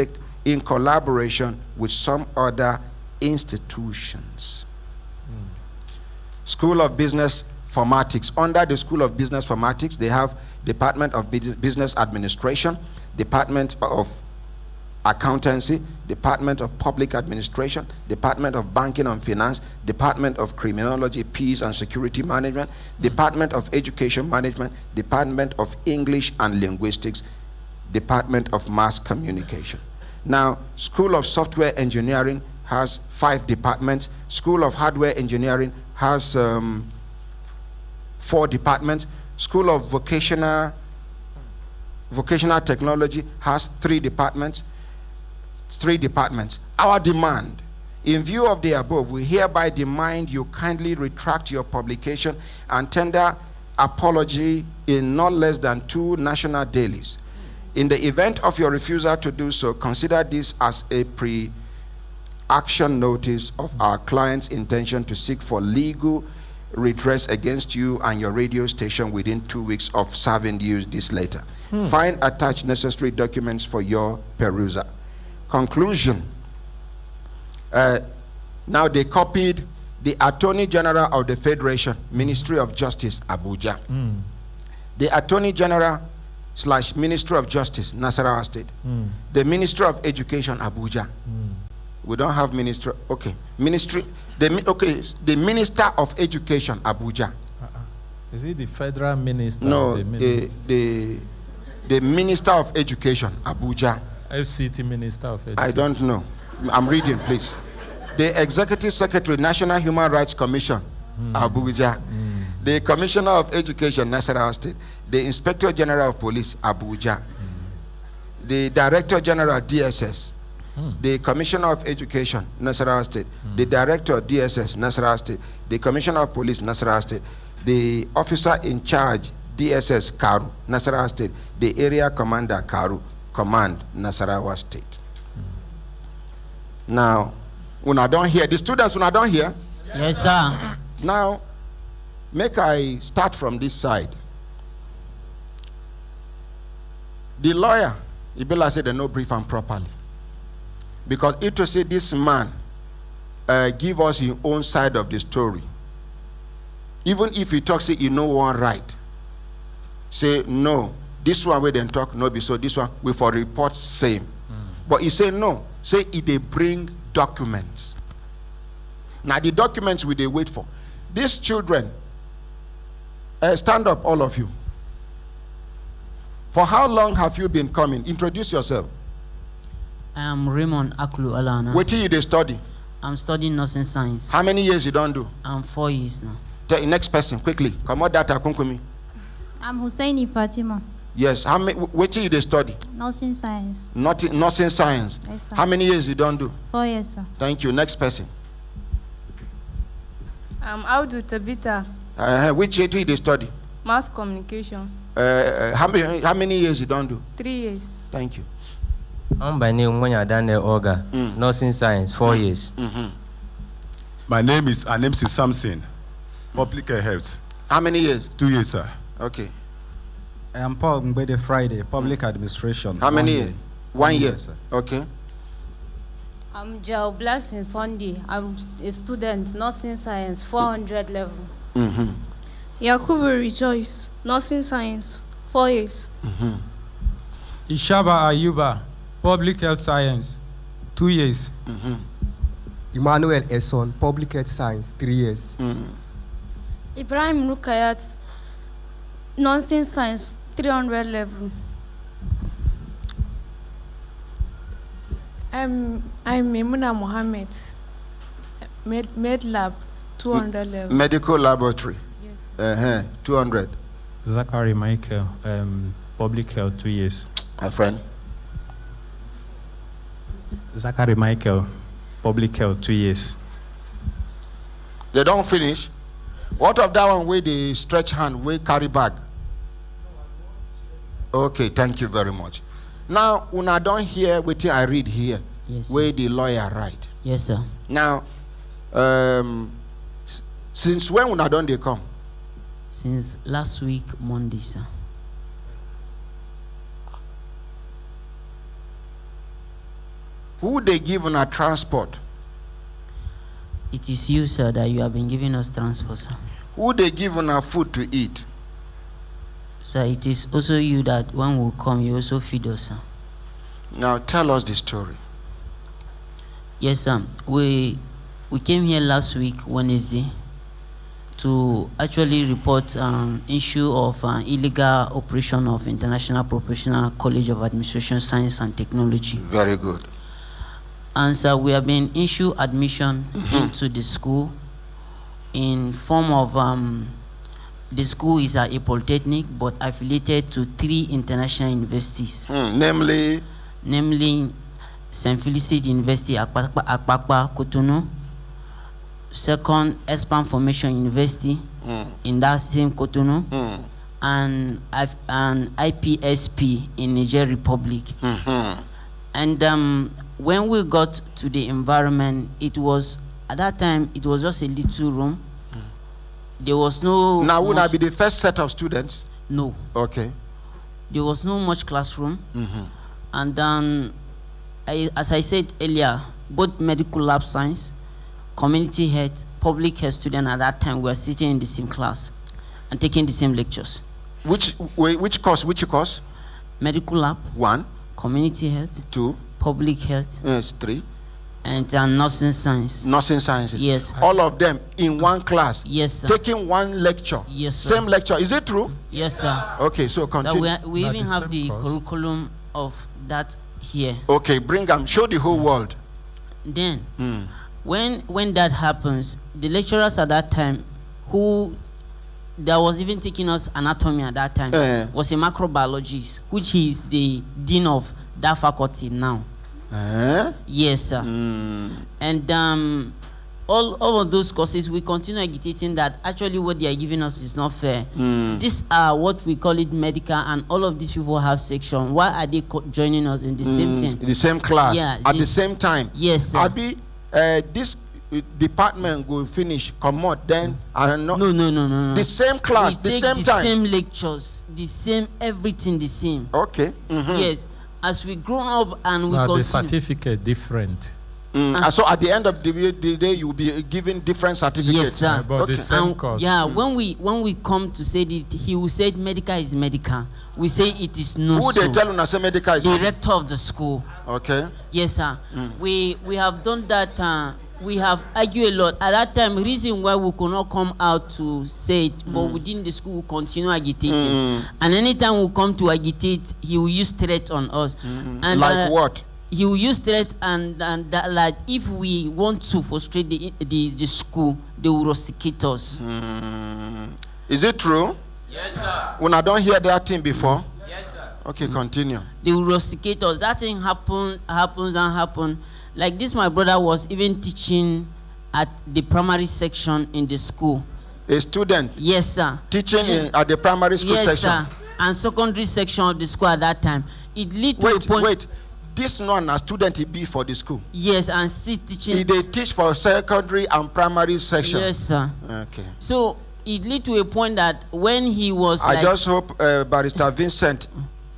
collaboration with some other institutions. School of Business Formatics. Under the School of Business Formatics, they have Department of Business Administration, Department of Accountancy, Department of Public Administration, Department of Banking and Finance, Department of Criminology, Peace and Security Management, Department of Education Management, Department of English and Linguistics, Department of Mass Communication. Now, School of Software Engineering has 5 departments. School of Hardware Engineering has 4 departments. School of Vocational Technology has 3 departments. Our demand, in view of the above, we hereby demand you kindly retract your publication and tender apology in not less than 2 national dailies. In the event of your refusal to do so, consider this as a pre-action notice of our client's intention to seek for legal redress against you and your radio station within 2 weeks of serving you this letter. Find attached necessary documents for your perusal. Conclusion. Now they copied the Attorney General of the Federation, Ministry of Justice, Abuja. The Attorney General / Ministry of Justice, Nasarawa State. The Ministry of Education, Abuja. We don't have ministry. Okay. The Minister of Education, Abuja. Is it the federal minister? No, or the Minister of Education, Abuja. FCT Minister of Education. I don't know. I'm reading, please. The Executive Secretary, National Human Rights Commission, Abuja. The Commissioner of Education, Nasarawa State. The Inspector General of Police, Abuja. The Director General, DSS. The Commissioner of Education, Nasarawa State. The Director, DSS, Nasarawa State. The Commissioner of Police, Nasarawa State. The Officer in Charge, DSS, Karu, Nasarawa State. The Area Commander, Karu, Command, Nasarawa State. Now, when I don't hear, the students, when I don't hear. Yes, sir. Now, make I start from this side. The lawyer, Ibela said they no brief him properly. Because it will say this man give us his own side of the story. Even if he talks, say he no one right. Say no, this one we then talk no be so. This one we for report same. But he say no. Say he they bring documents. Now the documents we they wait for. These children, stand up, all of you. For how long have you been coming? Introduce yourself. I am Raymond Aklu Alana. What do you they study? I'm studying nursing science. How many years you don't do? I'm 4 years now. The next person, quickly. Come on, data, come. I'm Husseini Fatima. Yes. How many? What do you they study? Nursing science. Nursing science. Yes, sir. How many years you don't do? 4 years, sir. Thank you. Next person. I'm Audu Tabita, Which year do you study? mass communication. How many years you don't do? 3 years. Thank you. I'm by name Mwanya Daniel Oga, nursing science, 4 years. My name is Samson, public health. How many years? 2 years, sir. Okay. I am Paul Mbede Friday, public administration. How many years? 1 year. Sir. Okay. I'm Joe Blessing Sunday. I'm a student, nursing science, 400 level. Yakubu Rejoice, nursing science, 4 years. Ishaba Ayuba, public health science, 2 years. Emmanuel Esson, public health science, 3 years. Ibrahim Rukayat, nursing science, 300 level. I'm Memuna Mohammed, med lab, 200 level. Medical laboratory. Yes. 200. Zachary Michael, public health, 2 years. My friend. Zachary Michael, public health, 2 years. They don't finish. What of that one where they stretch hand, where carry bag? Okay, thank you very much. Now, when I don't hear what I read here, Yes, where the lawyer write. Yes, sir. Now, since when I don't they come? Since last week, Monday, sir. Who they give on a transport? It is you, sir, that you have been giving us transport, sir. Who they give enough food to eat? Sir, it is also you that when we come, you also feed us, sir. Now tell us the story. Yes, sir. We came here last week, Wednesday, to actually report issue of illegal operation of International Professional College of Administration, Science and Technology. Very good. And so we have been issued admission into the school in form of the school is a polytechnic but affiliated to 3 international universities. Namely St. Felicity University, Akpakpa, Cotonou. Second, Espan Formation University in that same Cotonou. And IPSP in Niger Republic. And when we got to the environment, it was, at that time, it was just a little room. There was no... Now, would I be the first set of students? No. Okay. There was no much classroom. And then, as I said earlier, both medical lab science, community health, public health students at that time were sitting in the same class and taking the same lectures. Which course? Medical lab. 1. Community health. 2. Public health. 3. And nursing science. Nursing sciences. Yes. All of them in one class. Yes, sir. Taking one lecture. Yes, sir. Same lecture. Is it true? Yes, sir. Okay, so continue. So we even have the curriculum of that here. Okay, bring them. Show the whole world. Then, when that happens, the lecturers at that time, who that was even taking us anatomy at that time, was a microbiologist, which is the dean of that faculty now. Yes, sir. And all of those courses, we continue agitating that actually what they are giving us is not fair. These are what we call it medical, and all of these people have section. Why are they joining us in the same thing? In the same class? Yeah. At the same time? Yes, sir. Abi, this department will finish, come out, then, I don't know. No. The same class, the same time? The same lectures, the same, everything the same. Okay. Yes. As we grown up and we now continue. the certificate different. So at the end of the day, you will be given different certificates. Yes, sir. But the same course. Yeah, when we come to say that, he will say medical is medical. We say it is no. Who they tell you say medical is? The rector of the school. Okay. Yes, sir. We have done that. We have argued a lot. At that time, reason why we could not come out to say it, but within the school, we continue agitating. And anytime we come to agitate, he will use threat on us. And like what? He will use threats and that, like, if we want to frustrate the school, they will rusticate us. Is it true? Yes, sir. When I don't hear that thing before? Yes, sir. Okay, continue. They will rusticate us. That thing happens. Like this, my brother was even teaching at the primary section in the school. A student? Yes, sir. Teaching at the primary school section? Yes, sir. And secondary section of the school at that time. It lead to a point. Wait. This one a student he be for the school? Yes, and still teaching. They teach for secondary and primary section? Yes, sir. Okay. So it lead to a point that when he was I just hope Barrister Vincent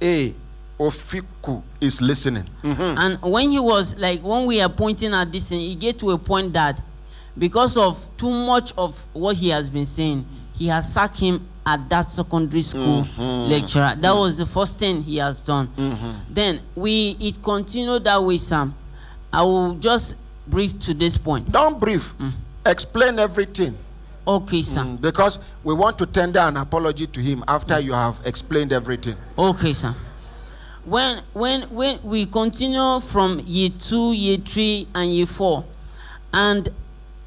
A. Ofiku is listening. And when he was like, when we are pointing at this thing, he get to a point that because of too much of what he has been saying, he has sacked him at that secondary school lecturer. That was the first thing he has done. Then it continued that way, Sam. I will just brief to this point. Don't brief. Explain everything. Okay, sir. Because we want to tender an apology to him after you have explained everything. Okay, sir. When we continue from year 2, year 3, and year 4, and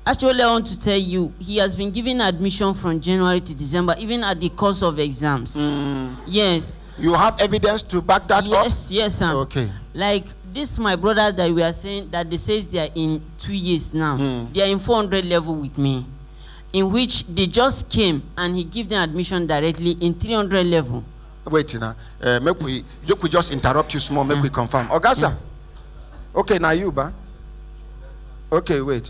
actually I want to tell you, he has been given admission from January to December, even at the course of exams. Yes. You have evidence to back that up? Yes, sir. Okay. Like this, my brother that we are saying that they say they are in 2 years now. They are in 400 level with me, in which they just came and he gave them admission directly in 300 level. Wait, make we just interrupt you small, make we confirm. Ogasa. Okay, now you, ba. Okay, wait.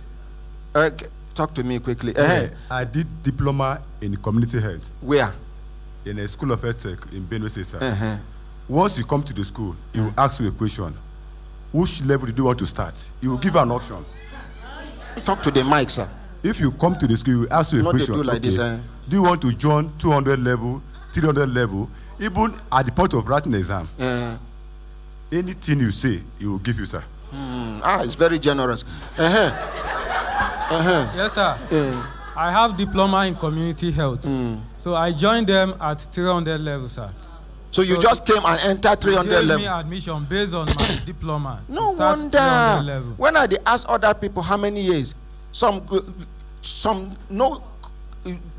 Talk to me quickly. I did diploma in community health. Where? In a school of health tech in Benue State, sir. Once you come to the school, he will ask you a question. Which level do you want to start? He will give you an option. Talk to the mic, sir. If you come to the school, we ask you a Not they question. do like this, Do you want to join 200 level, 300 level, even at the point of writing exam? Anything you say, he will give you, sir. It's very generous. Yes, sir. I have diploma in community health. So I joined them at 300 level, sir. So you just came and entered 300 gave level? me admission based on my diploma. No to start 300 wonder. level. When I ask other people how many years, some no,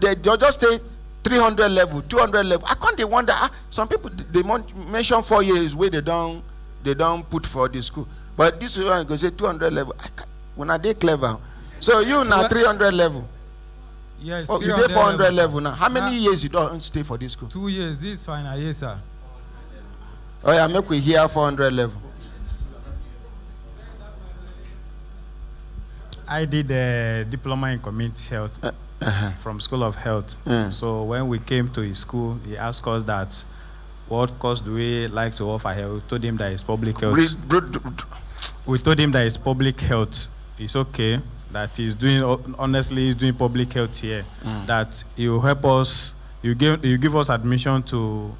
they just say 300 level, 200 level. I can't wonder. Some people they mention 4 years where they don't put for the school. But this one go say 200 level. When are they clever? So you now 300 level. Yes, you did 400 level now. How many Now- years you don't stay for this school? 2 years. This is final year, sir. Oh yeah, make we hear 400 level. I did a diploma in community health from School of Health. So when we came to his school, he asked us that what course do we like to offer here. We told him that it's public health. We told him that it's public health. It's okay that he's doing, honestly, he's doing public health here. That he will help us, you give us admission to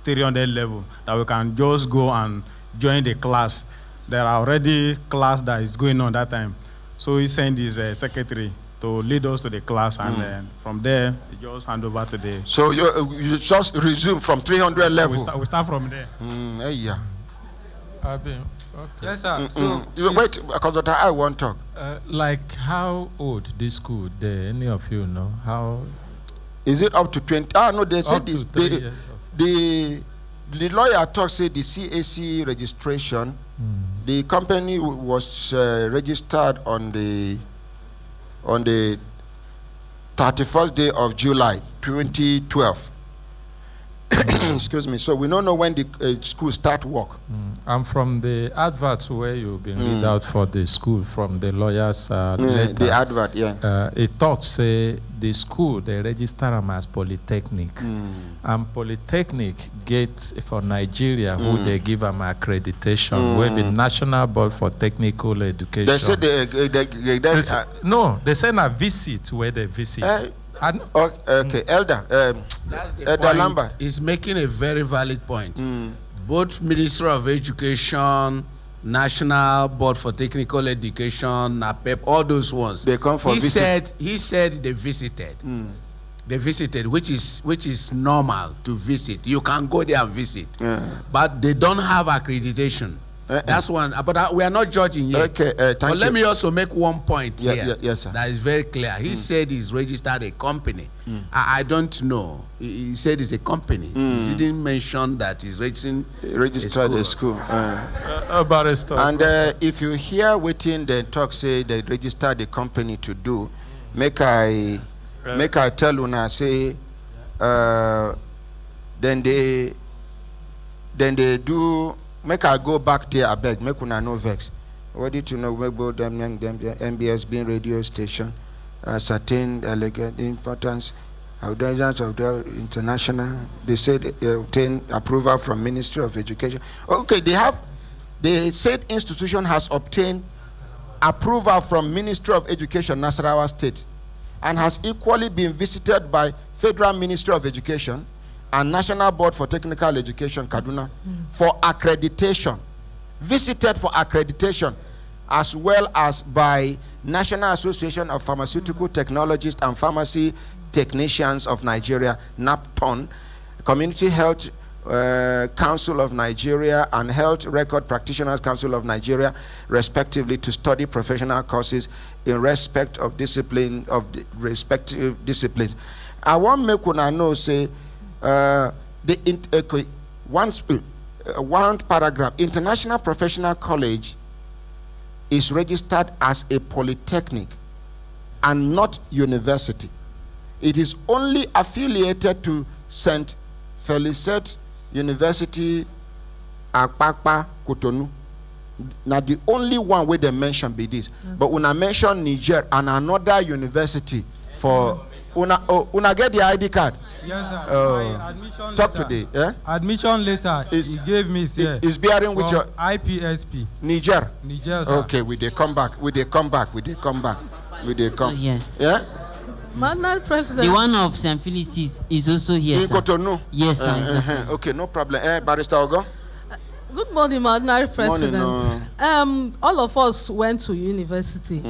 300 level, that we can just go and join the class. There are already class that is going on that time. So he sent his secretary to lead us to the class, and then from there, he just hand over to the... So you just resume from 300 level? We start from there. Yeah. Okay. Yes, sir. Wait, because I want to talk. Like how old this school there? Any of you know how? Is it up to 20? No, they said Up to this. 3 years. The lawyer talk said the CAC registration. The company was registered on the 31st day of July 2012. Excuse me. So we don't know when the school start work. And from the adverts where you've been read out for the school from the lawyers letter, the advert, yeah. It talks say the school they register them as polytechnic, and polytechnic get for Nigeria who they give them accreditation, where the National Board for Technical Education. They said no, they send a visit where they visit. Okay, Elder. That's the Elder point. Lambert is making a very valid point. Both Ministry of Education, National Board for Technical Education, NAPEP, all those ones. They come for visit. He said they visited. They visited, which is normal to visit. You can go there and visit, but they don't have accreditation. That's one. But we are not judging yet. Okay, thank but you. let me also make one point here. Yes, sir. That is very clear. He said he's registered a company. I don't know. He said it's a company. He didn't mention that he's registered a school. Barrister. And if you hear waiting the talk say they registered the company to do, make I tell you now say then they do. Make I go back there, I beg. Make una no vex. What did you know? We both them MBS being radio station, certain elegant importance, audience of the international. They said obtain approval from Ministry of Education. Okay, they said institution has obtained approval from Ministry of Education, Nasarawa State, and has equally been visited by Federal Ministry of Education and National Board for Technical Education, Kaduna, for accreditation, visited for accreditation, as well as by National Association of Pharmaceutical Technologists and Pharmacy Technicians of Nigeria, NAPTON, Community Health Council of Nigeria, and Health Record Practitioners Council of Nigeria, respectively, to study professional courses in respect of discipline of the respective disciplines. I want to make una know say. One paragraph. International Professional College is registered as a polytechnic and not university. It is only affiliated to St. Felicet University, Akpakpa, Cotonou. Now the only one where they mention be this. But when I mention Niger and another university for una get the ID card. Yes, sir. My admission Talk letter. today. Yeah? Admission letter he gave me here. Is bearing with your IPSP. Niger. Niger, sir. Okay, we they come back. Will they come? Yeah. Yeah? Madam President. The one of St. Felix is also here, In sir. Cotonou? Yes, sir. it's also- Okay, no problem. Barrister Ogo? Good morning, Madam President. Morning, all of us went to university,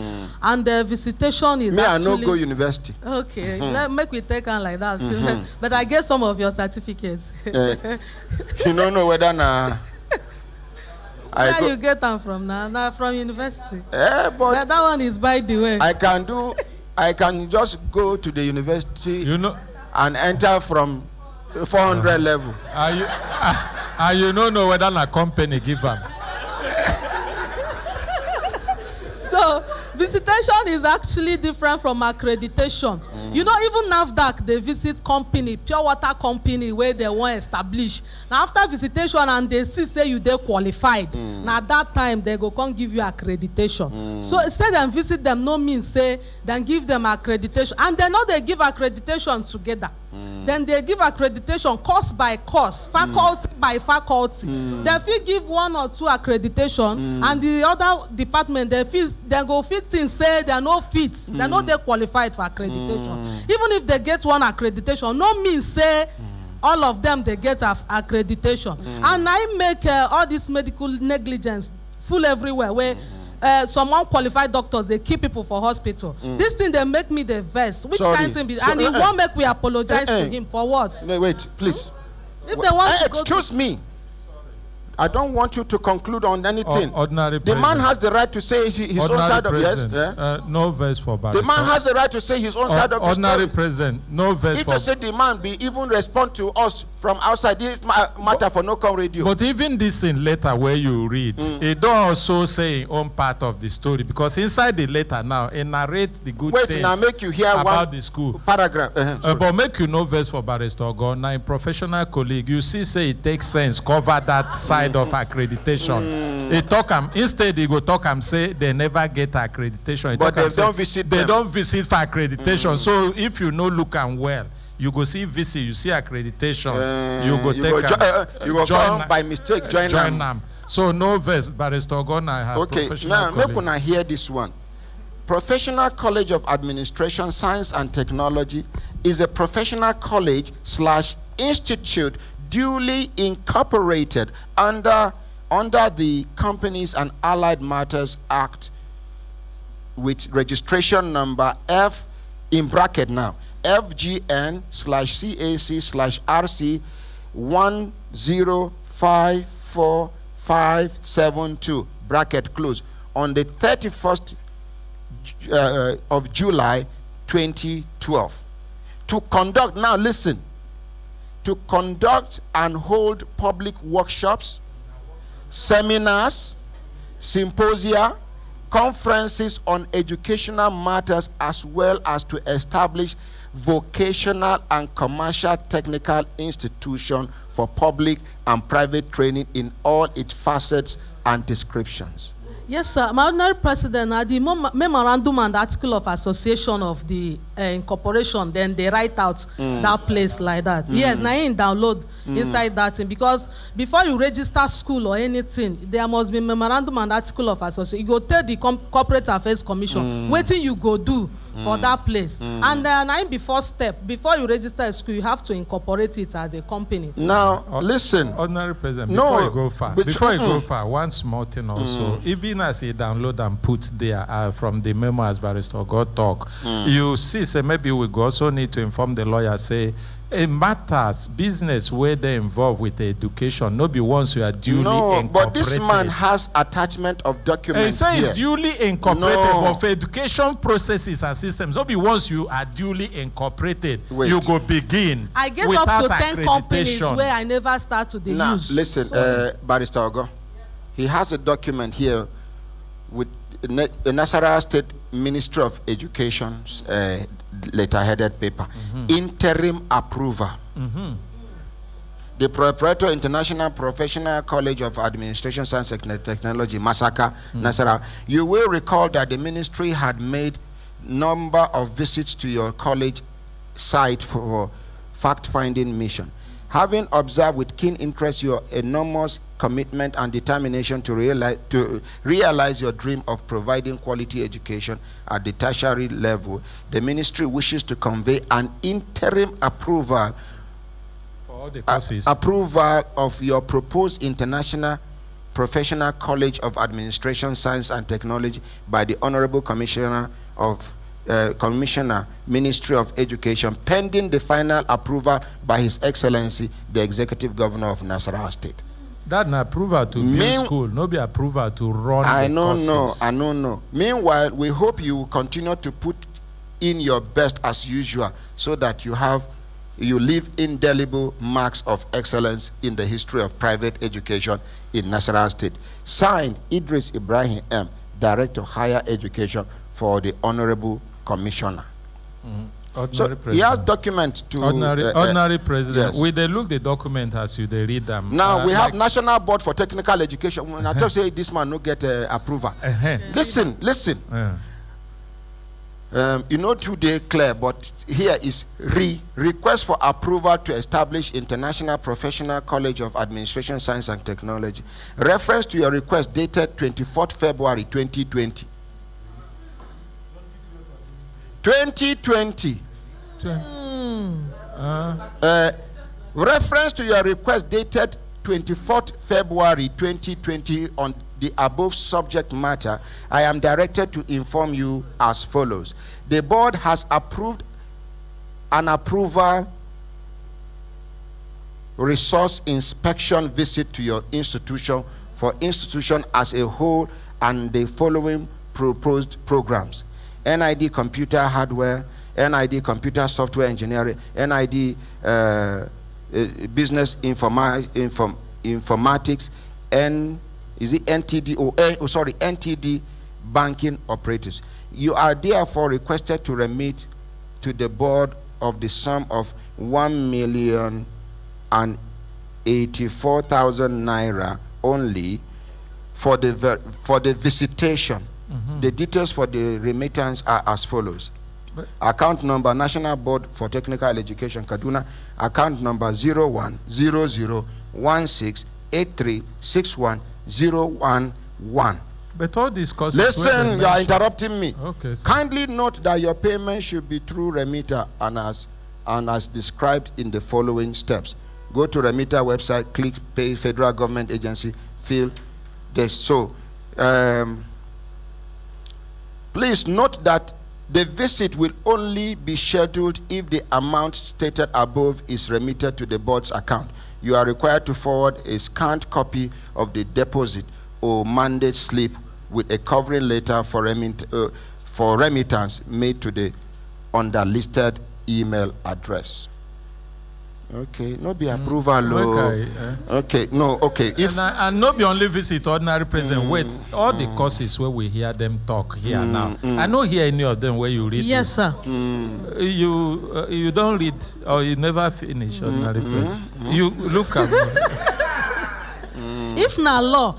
and the visitation is Me, I actually. no go university. Okay, make we take on like that. But I get some of your certificates. You don't know whether na. Where you get them from now? Now from university. But that one is by the way. I can just go to the university, and enter from 400 level. You don't know whether a company give them. So visitation is actually different from accreditation. You know, even NAFDAC, they visit company, pure water company, where they want establish. Now after visitation and they see say you they qualified. Now at that time they go come give you accreditation. So instead them visit them no means say then give them accreditation. And they know they give accreditation together. Then they give accreditation course by course, faculty by faculty. They fit give one or two accreditation, and the other department they go fit in say they are no fit, they no they qualified for accreditation. Even if they get one accreditation, no means say all of them they get accreditation. And I make all this medical negligence full everywhere where. Some unqualified doctors they keep people for hospital. This thing they make me the vex. Which kind thing be? And he won't make we apologize to him for what? No, wait, please. If they want to excuse me. I don't want you to conclude on anything. Ordinary the man has the right to say his own side of yes. No verse for Barrister. The man has the right to say his own side of the story. Ordinary president, no verse if for. to say the man be even respond to us from outside, this matter for no come radio. But even this in letter where you read, it don't also say in own part of the story because inside the letter now it narrate the good things. Wait, now make you hear about one the school paragraph. But make you no verse for Barrister Ogo. Now in professional colleague, you see say it takes sense cover that side of accreditation. He talk instead he go talk say they never get accreditation. But they don't visit. They don't visit for accreditation. So if you no look am well, you go see visit, you see accreditation, you go take you go come by mistake join them. So no verse, Barrister Ogo have okay, now make una hear this one. Professional College of Administration, Science and Technology is a professional college / institute duly incorporated under the Companies and Allied Matters Act with registration number F in bracket now FGN/CAC/RC 1054572 bracket close on the 31st of July 2012 to conduct, now listen, to conduct and hold public workshops, seminars, symposia, conferences on educational matters, as well as to establish vocational and commercial technical institution for public and private training in all its facets and descriptions. Yes, sir. Madam President, the memorandum and article of association of the incorporation, then they write out that place like that. Yes, now you download inside that thing, because before you register school or anything, there must be memorandum and article of association. You go tell the Corporate Affairs Commission, what you go do for that place. And now before step, before you register a school, you have to incorporate it as a company. Now, listen. Ordinary President, No, before you go far, one small thing also, even as you download and put there from the memo as Barrister Ogo talk, you see, say maybe we also need to inform the lawyer, say, it matters, business where they involved with the education, no be once you are duly incorporated. But this man has attachment of documents here. It here. says duly incorporated, but for education processes and systems, no be once you are duly incorporated, you go begin. I get up to 10 companies where I never start to use. Now, listen, Barrister Ogo, he has a document here with the Nasarawa State Ministry of Education's letter-headed paper, interim approval. The proprietor International Professional College of Administration, Science and Technology, Masaka, Nasarawa. You will recall that the ministry had made number of visits to your college site for fact-finding mission. Having observed with keen interest your enormous commitment and determination to realize your dream of providing quality education at the tertiary level, the ministry wishes to convey an interim approval For all the courses. approval of your proposed International Professional College of Administration, Science and Technology by the Honorable Commissioner, Ministry of Education, pending the final approval by His Excellency, the Executive Governor of Nasarawa State. That an approval to build school, no be approval to run I the don't know, courses. I don't know. Meanwhile, we hope you will continue to put in your best as usual, so that you leave indelible marks of excellence in the history of private education in Nasarawa State. Signed, Idris Ibrahim M., Director of Higher Education for the Honorable Commissioner. Ordinary So he has documents to ordinary president. yes. We they look the document as you they read them. Now we have like- National Board for Technical Education. When I just say this man no get approval. Listen. You know today clear, but here is request for approval to establish International Professional College of Administration, Science and Technology. Reference to your request dated 24th February 2020. 2020. Reference to your request dated 24th February 2020 on the above subject matter, I am directed to inform you as follows. The board has approved an approval resource inspection visit to your institution for institution as a whole and the following proposed programs: NID computer hardware, NID computer software engineering, NID business informatics, NTD banking operators. You are therefore requested to remit to the board of the sum of 1,084,000 naira only for the visitation. The details for the remittance are as follows. Account number, National Board for Technical Education, Kaduna. Account number 010016836111. But all these courses. Listen, you are interrupting me. Okay. Sir. Kindly note that your payment should be through remitter and as described in the following steps. Go to remitter website, click Pay Federal Government Agency, fill this. So, please note that the visit will only be scheduled if the amount stated above is remitted to the board's account. You are required to forward a scanned copy of the deposit or mandate slip with a covering letter for remittance made to the underlisted email address. Okay, no be approval. Okay, no, okay. If And not be only visit ordinary president. Wait, all the courses where we hear them talk here now. I don't hear any of them where you read. Yes, sir. You don't read or you never finish ordinary president. You look at me. If na law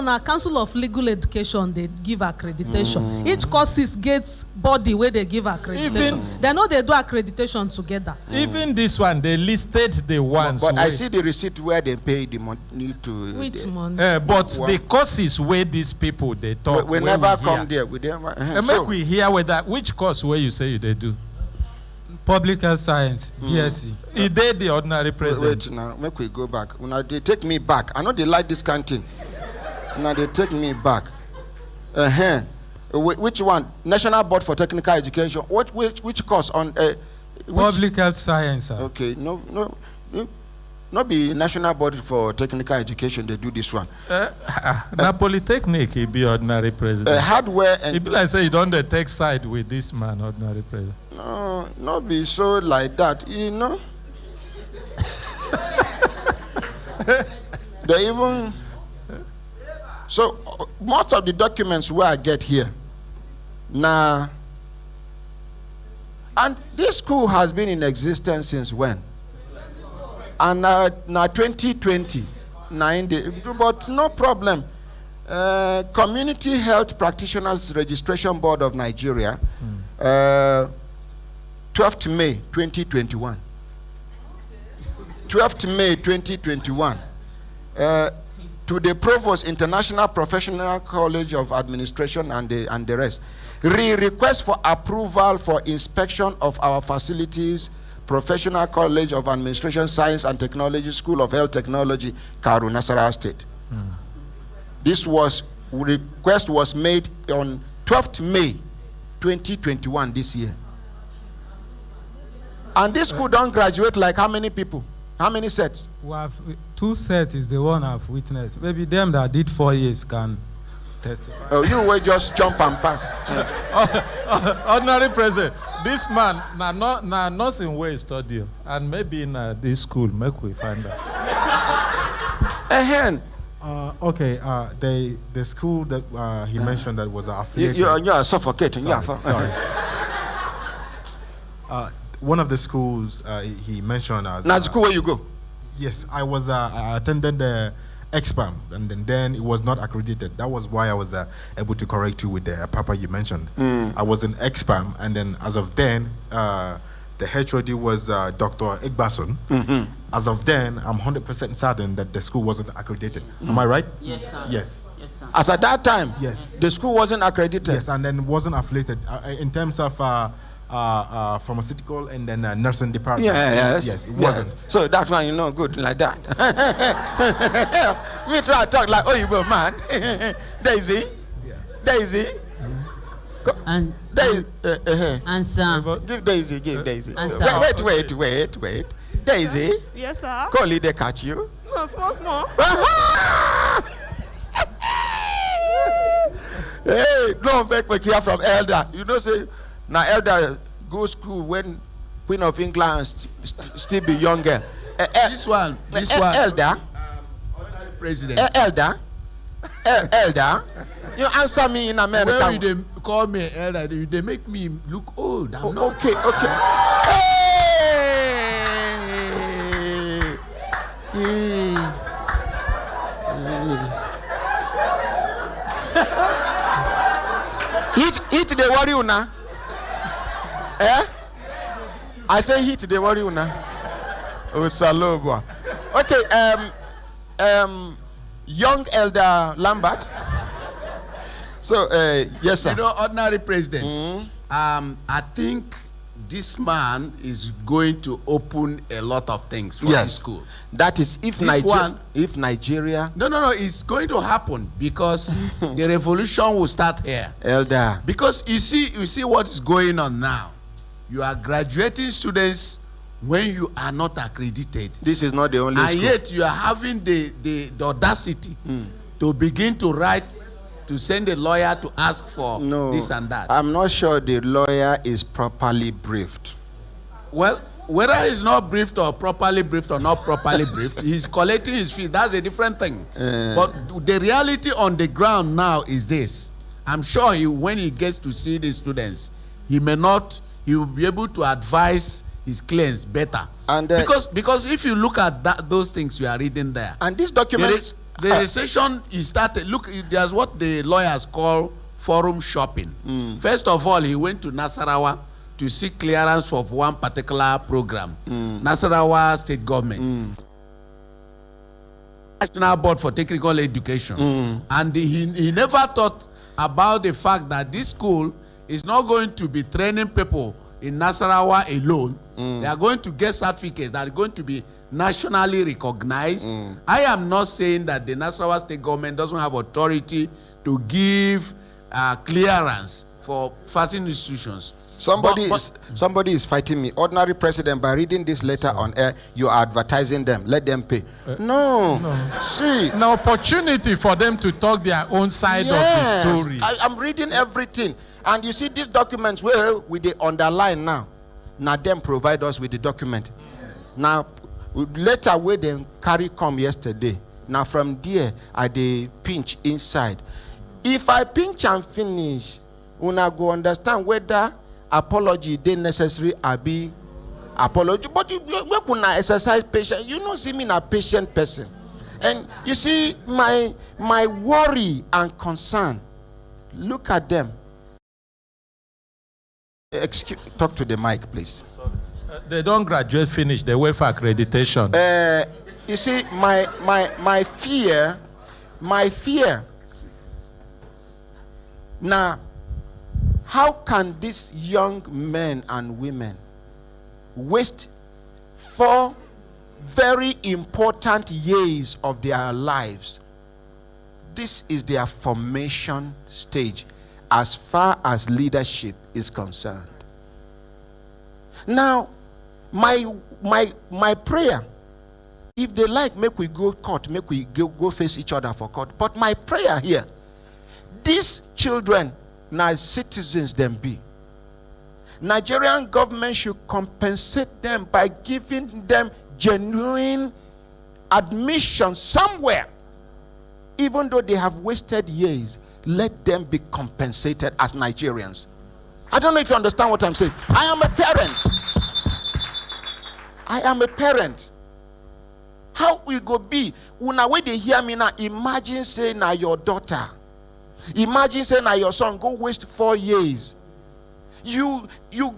na Council of Legal Education they give accreditation. Each courses gets body where they give accreditation. They know they do accreditation together. Even this one, they listed the ones. but I see the receipt where they pay the money to. Which month? But the courses where these people they talk. We never come there. We never. Make we hear whether which course where you say they do. Public health science, BSc. He did the ordinary president. Wait now, make we go back. Now they take me back. I know they like this kind of thing. Now they take me back. Which one? National Board for Technical Education. Which course on? Public health science. Sir. Okay, no, not be National Board for Technical Education. They do this one. Na Polytechnic, he be ordinary president. Hardware and. It be like say you don't take side with this man, ordinary president. No, not be so like that. You know. They even. So most of the documents where I get here. Now. And this school has been in existence since when? And now 2020, but no problem. Community Health Practitioners Registration Board of Nigeria, 12th May 2021. 12th May 2021, to the Provost, International Professional College of Administration and the rest. Request for approval for inspection of our facilities, Professional College of Administration, Science and Technology, School of Health Technology, Karu, Nasarawa State. This request was made on 12th May 2021 this year. And this school don't graduate like how many people? How many sets? We have 2 sets is the one I've witnessed. Maybe them that did 4 years can testify. Oh, you will just jump and pass. Ordinary president, this man na nursing way study, and maybe in this school, make we find out. Okay, the school that he mentioned that was affiliated. You are suffocating. Sorry. One of the schools he mentioned as. Now, school where you go? Yes, I was. I attended the EXPAM, and then it was not accredited. That was why I was able to correct you with the paper you mentioned. I was in EXPAM, and then as of then, the HOD was Dr. Igbason. As of then, I'm 100% certain that the school wasn't accredited. Am I right? Yes, sir. Yes. Yes, sir. As at that time, yes, the school wasn't accredited. Yes, and then wasn't affiliated in terms of pharmaceutical and then nursing department. Yes, it wasn't. So that's why you know good like that. Me try to talk like Oyibo man. Daisy, Daisy. And answer. Give Daisy. Answer. Wait. Daisy. Yes, sir. Call it, they catch you. No, small. Hey, don't make me hear from elder. You know, say now elder go school when Queen of England still be younger. This one. Elder. Ordinary president. Elder. You answer me in America. When they call me elder, they make me look old. I'm not. Okay. Hit the worry you now. I say hit the worry you now. Oh, Salobo. Okay, young elder Lambert. So, yes, sir. You know, ordinary president. I think this man is going to open a lot of things for the school. That is if Nigeria. No, it's going to happen because the revolution will start here. Elder. Because you see what is going on now. You are graduating students when you are not accredited. This is not the only school. And yet you are having the audacity to begin to write, to send a lawyer to ask for this and that. I'm not sure the lawyer is properly briefed. Well, whether he's not briefed or properly briefed or not properly briefed, he's collecting his fees. That's a different thing. But the reality on the ground now is this. I'm sure when he gets to see the students, he will be able to advise his clients better. And because if you look at those things you are reading there, and these documents, the recession is started. Look, there's what the lawyers call forum shopping. First of all, he went to Nasarawa to seek clearance of one particular program, Nasarawa state government, National Board for Technical Education, and he never thought about the fact that this school is not going to be training people in Nasarawa alone. They are going to get certificates that are going to be nationally recognized. I am not saying that the Nasarawa state government doesn't have authority to give clearance for fasting institutions. Somebody is fighting me. Ordinary president, by reading this letter on air, you are advertising them. Let them pay. No. See. An opportunity for them to talk their own side of the story. I'm reading everything. And you see these documents where we they underline now. Now them provide us with the document. Now, later where they carry come yesterday. Now from there, I they pinch inside. If I pinch and finish, una go understand whether apology they necessary or be apology. But you could exercise patience. You know, see me a patient person. And you see my worry and concern. Look at them. Talk to the mic, please. They don't graduate finish. They wait for accreditation. You see, my fear. Now, how can these young men and women waste 4 very important years of their lives? This is their formation stage as far as leadership is concerned. Now, my prayer, if they like, make we go court, make we go face each other for court. But my prayer here, these children, now citizens them be. Nigerian government should compensate them by giving them genuine admission somewhere. Even though they have wasted years, let them be compensated as Nigerians. I don't know if you understand what I'm saying. I am a parent. I am a parent. How will go be? When they hear me now, imagine saying now your daughter. Imagine saying now your son go waste 4 years. You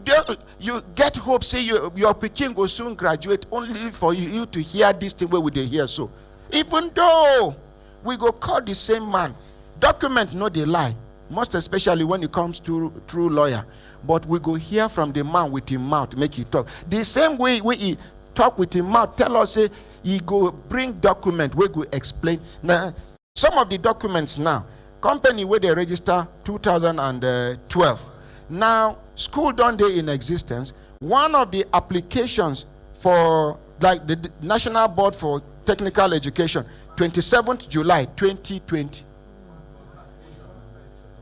get hope, say your pikin will soon graduate, only for you to hear this thing where they hear so. Even though we go call the same man, document no they lie, most especially when it comes to true lawyer. But we go hear from the man with his mouth, make he talk. The same way he talk with his mouth, tell us say he go bring document, we go explain. Now, some of the documents now, company where they register 2012. Now, school don't they in existence. One of the applications for like the National Board for Technical Education, 27th July 2020.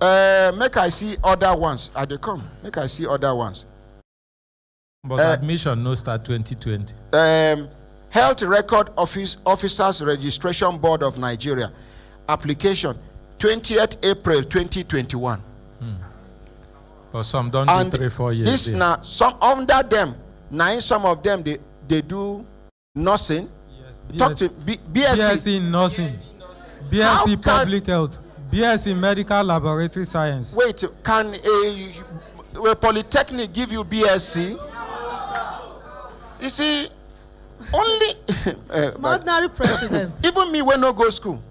Make I see other ones. Are they come? Make I see other ones. But admission no start 2020. Health Record Officers Registration Board of Nigeria. Application 20th April 2021. But some don't do 3-4 years. This now some under them. Now some of them they do nursing. Yes, talk to BSc. BSc nursing. BSc public health. BSc medical laboratory science. Wait, can a polytechnic give you BSc? You see, only ordinary president. Even me when no go school.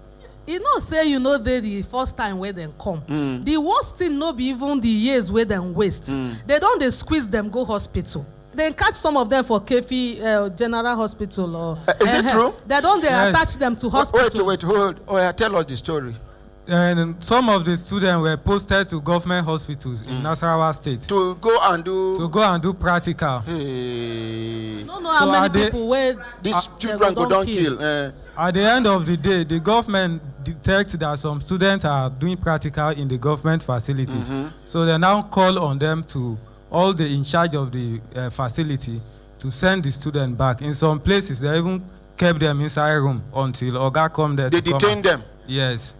You know, say you know the first time where them come. The worst thing no be even the years where them waste. They don't they squeeze them go hospital. They catch some of them for Kefi General Hospital or. Is it true? They don't they attach them to hospital. Wait, hold. Oh, yeah, tell us the story. And some of the students were posted to government hospitals in Nasarawa State to go and do practical. Hey. No, how many people where these children go don't kill. At the end of the day, the government detects that some students are doing practical in the government facilities. So they now call on them to all the in charge of the facility to send the student back. In some places, they even kept them inside a room until Oga come there. They detain them. Yes.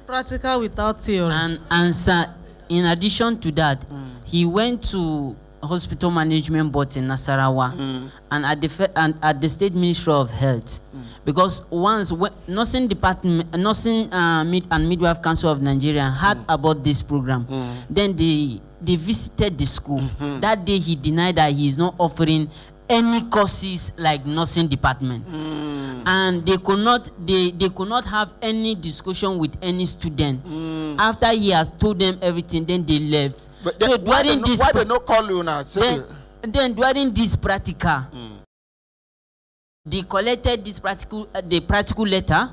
Practical without theory. And sir, in addition to that, he went to hospital management board in Nasarawa and at the State Ministry of Health, because once nursing department, nursing and midwife council of Nigeria heard about this program, then they visited the school. That day he denied that he is not offering any courses like nursing department, and they could not have any discussion with any student. After he has told them everything, then they left. But so why they not call you now? Then during this practical, they collected this the practical letter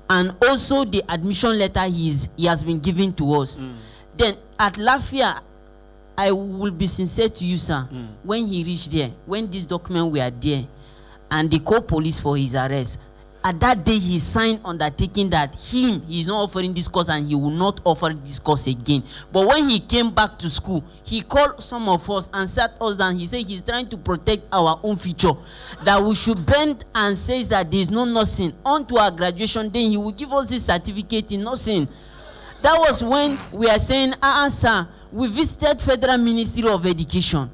and also the admission letter he has been given to us. Then at Lafia, I will be sincere to you, sir. When he reached there, when this document were there, and they called police for his arrest, at that day he signed undertaking that he's not offering this course and he will not offer this course again. But when he came back to school, he called some of us and sat us down. He said he's trying to protect our own future, that we should bend and says that there is no nursing unto our graduation. Then he will give us this certificate in nursing. That was when we are saying, sir, we visited Federal Ministry of Education.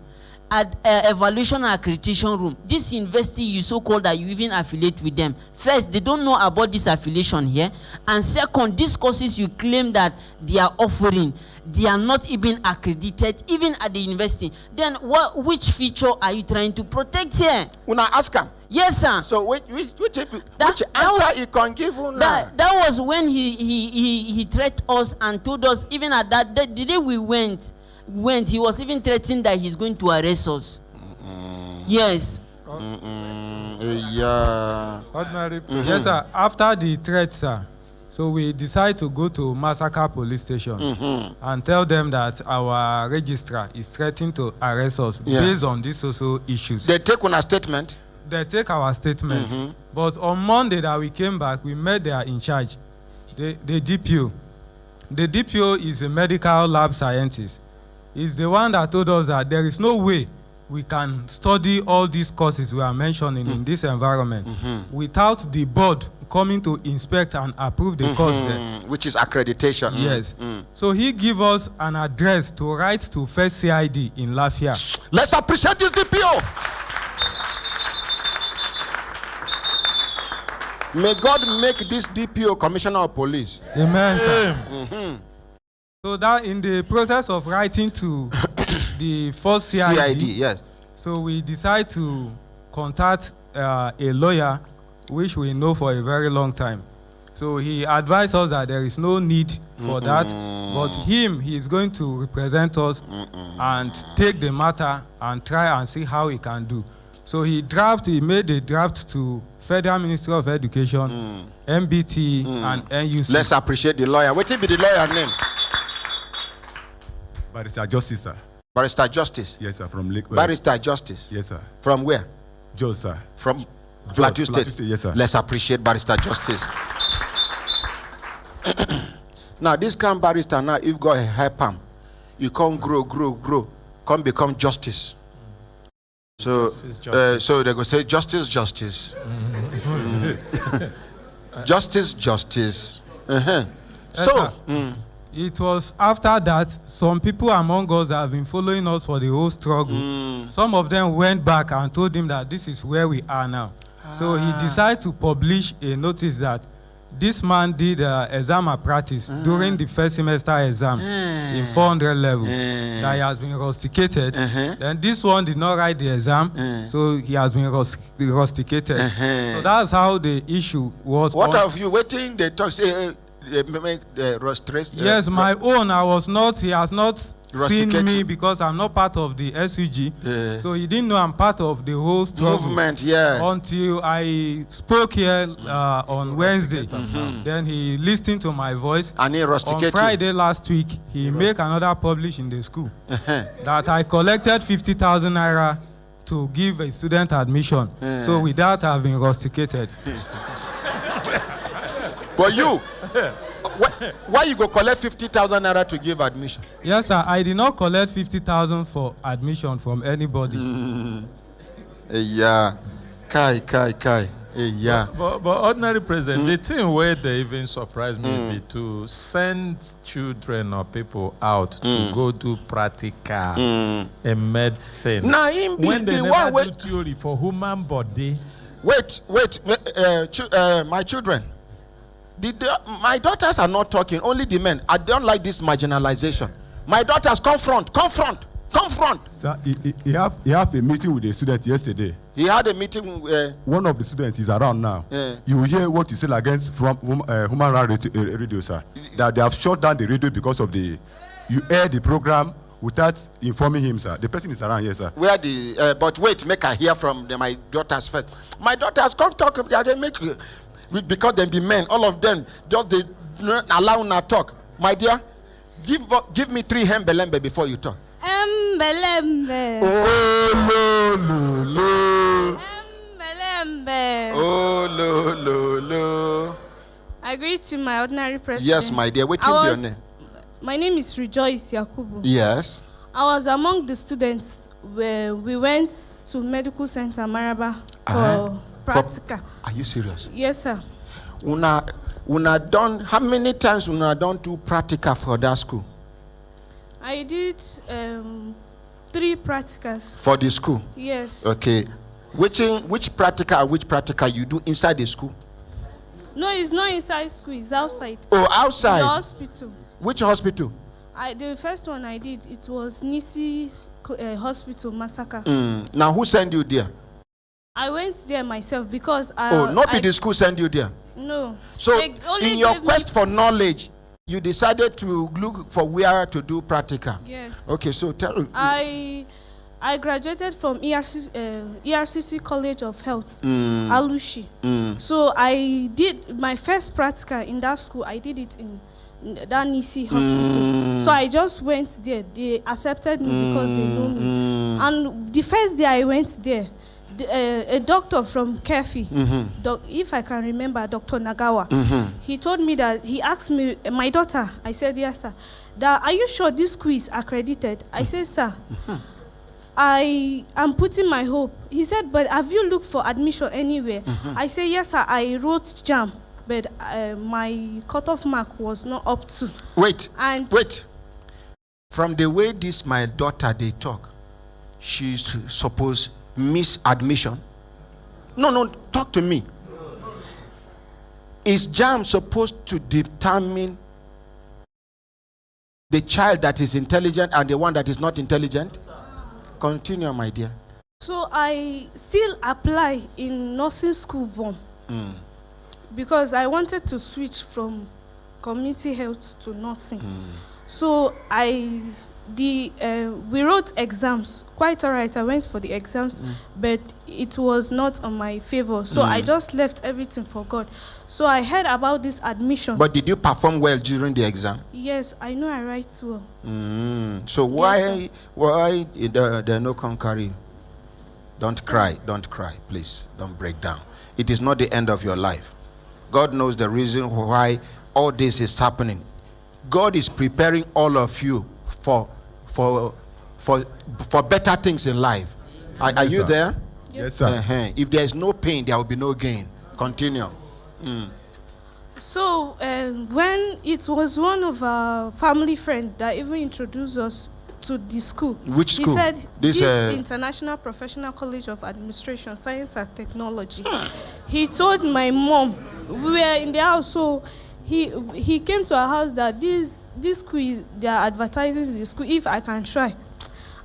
evaluation and accreditation room. This university you so-called that you even affiliate with them. First, they don't know about this affiliation here. And second, these courses you claim that they are offering, they are not even accredited, even at the university. Then which feature are you trying to protect here? When I ask him. Yes, sir. So which answer he can give you now? That was when he threatened us and told us, even at the day we went, he was even threatening that he's going to arrest us. Yes. Yeah. Ordinary. Yes, sir. After the threat, sir, so we decided to go to Massacre police station and tell them that our registrar is threatening to arrest us based on these social issues. They take on a statement? They take our statement. But on Monday that we came back, we met their in charge, the DPO. The DPO is a medical lab scientist. He's the one that told us that there is no way we can study all these courses we are mentioning in this environment without the board coming to inspect and approve the course there. Which is accreditation. Yes. So he gave us an address to write to First CID in Lafia. Let's appreciate this DPO. May God make this DPO Commissioner of Police. Amen, sir. So that in the process of writing to the first CID, yes. So we decide to contact a lawyer, which we know for a very long time. So he advised us that there is no need for that, but he is going to represent us and take the matter and try and see how he can do. So he made a draft to Federal Ministry of Education, MBT, and NUC. Let's appreciate the lawyer. What will be the lawyer name? Barrister Justice, sir. Barrister Justice? Yes, sir, from Lake. Barrister Justice? Yes, sir. From where? Jos, sir. From Plateau State? Yes, sir. Let's appreciate Barrister Justice. Now, this kind of barrister, now, if God help him, you can't grow, can't become justice. So, so they go say justice. Justice. So, it was after that some people among us have been following us for the whole struggle. Some of them went back and told him that this is where we are now. So he decided to publish a notice that this man did exam malpractice during the first semester exam in 400 level. That he has been rusticated. Then this one did not write the exam, so he has been rusticated. So that's how the issue was. What have you waiting? They talk say they make the rustration. Yes, my own. I was not. He has not seen me because I'm not part of the SUG. So he didn't know I'm part of the whole struggle. Movement, yes. Until I spoke here on Wednesday. Then he listened to my voice. And he rusticated. On Friday last week, he made another publish in the school that I collected 50,000 naira to give a student admission. So with that, I've been rusticated. But you, why you go collect 50,000 naira to give admission? Yes, sir. I did not collect 50,000 for admission from anybody. Yeah. Kai. Yeah. But ordinary president, the thing where they even surprised me be to send children or people out to go do practical in medicine. Now, when they never do theory for human body. Wait, my children. My daughters are not talking, only the men. I don't like this marginalization. My daughters, confront. Sir, he have a meeting with a student yesterday. He had a meeting. One of the students is around now. You will hear what you say against from human rights radio, sir. That they have shut down the radio because of you air the program without informing him, sir. The person is around here, sir. Where but wait, make I hear from my daughters first. My daughters can't talk. They make. Because they be men, all of them, just they allow na talk. My dear, give me 3 hembelembe before you talk. Embelembe. Oh, lo. Embelembe. Oh, lo. I greet you, my ordinary president. Yes, my dear. What is your name? My name is Rejoice Yakubu. Yes. I was among the students where we went to Medical Center Maraba for practical. Are you serious? Yes, sir. Una done, how many times una done do practical for that school? I did 3 practicals. For the school? Yes. Okay. Which practical and which practical you do inside the school? No, it's not inside school, it's outside. Oh, outside? In the hospital. Which hospital? The first one I did, it was Nisi Hospital, Massacre. Now, who sent you there? I went there myself because not the school sent you there? No. So, in your quest for knowledge, you decided to look for where to do practical? Yes. Okay, so tell me. I graduated from ERCC College of Health, Alushi. So I did my first practical in that school. I did it in that Nisi Hospital. So I just went there. They accepted me because they know me. And the first day I went there, a doctor from Kefi, if I can remember, Dr. Nagawa, he told me that, he asked me, my daughter, I said, yes, sir, that, are you sure this school is accredited? I said, sir, I am putting my hope. He said, but have you looked for admission anywhere? I said, yes, sir, I wrote JAM, but my cutoff mark was not up to. Wait. From the way this my daughter, they talk, she's supposed miss admission. No, talk to me. Is JAM supposed to determine the child that is intelligent and the one that is not intelligent? Continue, my dear. So I still apply in nursing school VOM because I wanted to switch from community health to nursing. So we wrote exams. Quite all right, I went for the exams, but it was not on my favor. So I just left everything for God. So I heard about this admission. But did you perform well during the exam? Yes, I know I write well. So why they no come carry you? Don't cry, please. Don't break down. It is not the end of your life. God knows the reason why all this is happening. God is preparing all of you for better things in life. Are you there? Yes, sir. If there is no pain, there will be no gain. Continue. So when it was one of our family friends that even introduced us to the school. Which school? He said this International Professional College of Administration, Science and Technology. He told my mom, we were in the house, so he came to our house that this school, they are advertising the school, if I can try.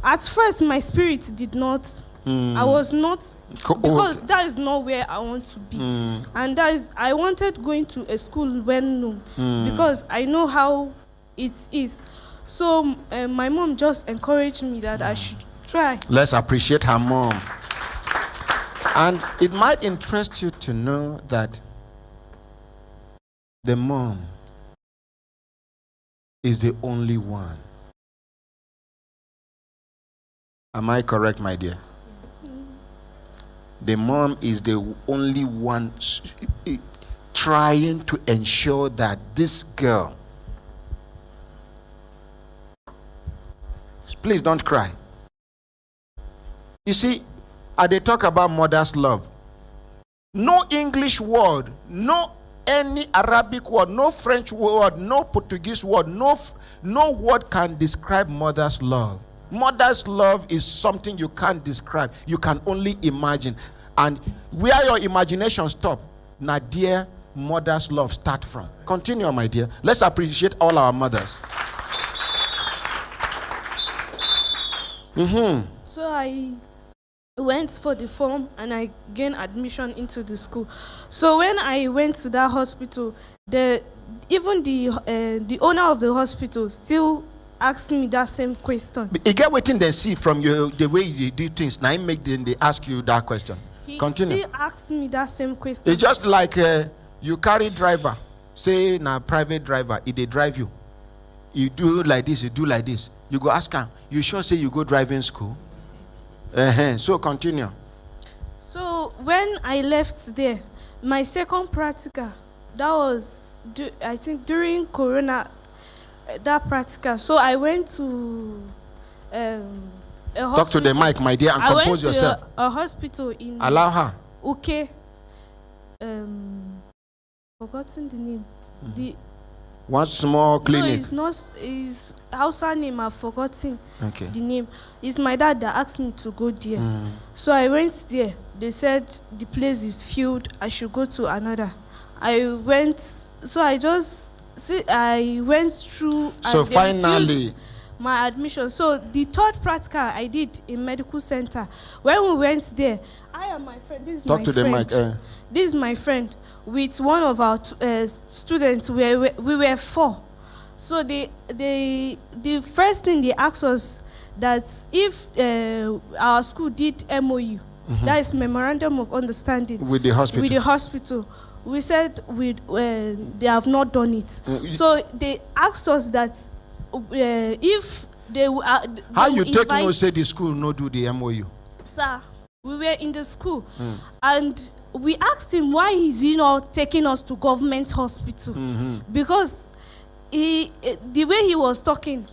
At first, my spirit did not. I was not, because that is not where I want to be. And I wanted going to a school well known because I know how it is. So my mom just encouraged me that I should try. Let's appreciate her mom. And it might interest you to know that the mom is the only one. Am I correct, my dear? The mom is the only one trying to ensure that this girl, please don't cry. You see, they talk about mother's love. No English word, no any Arabic word, no French word, no Portuguese word, no word can describe mother's love. Mother's love is something you can't describe. You can only imagine. And where your imagination stops, now dear, mother's love start from. Continue, my dear. Let's appreciate all our mothers. So I went for the form and I gained admission into the school. So when I went to that hospital, even the owner of the hospital still asked me that same question. You get waiting they see from the way you do things. Now make them they ask you that question. He Continue. still asked me that same question. It's just like you carry driver, say now private driver, if they drive you, you do like this, you do like this. You go ask him, you sure say you go driving school? So continue. So when I left there, my second practical, that was I think during Corona, that practical. So I went to a hospital. Talk to the mic, my dear, and compose yourself. I went to a hospital in Allow her. Uke. Forgotten the name. One small clinic. No, it's not. It's Hausa name. I've forgotten Okay. the name. It's my dad that asked me to go there. So I went there. They said the place is filled. I should go to another. I went. So I went through. So and they finally, refused my admission. So the third practical I did in medical center. When we went there, I and my friend. This is talk my to friend. the mic. This is my friend with one of our students. We were 4. So the first thing they asked us that if our school did MOU, that is memorandum of understanding With the hospital. With the hospital. We said they have not done it. So they asked us that if they How they you take no invite- say the school no do the MOU? Sir, we were in the school and we asked him why is he not taking us to government hospital, because the way he was talking,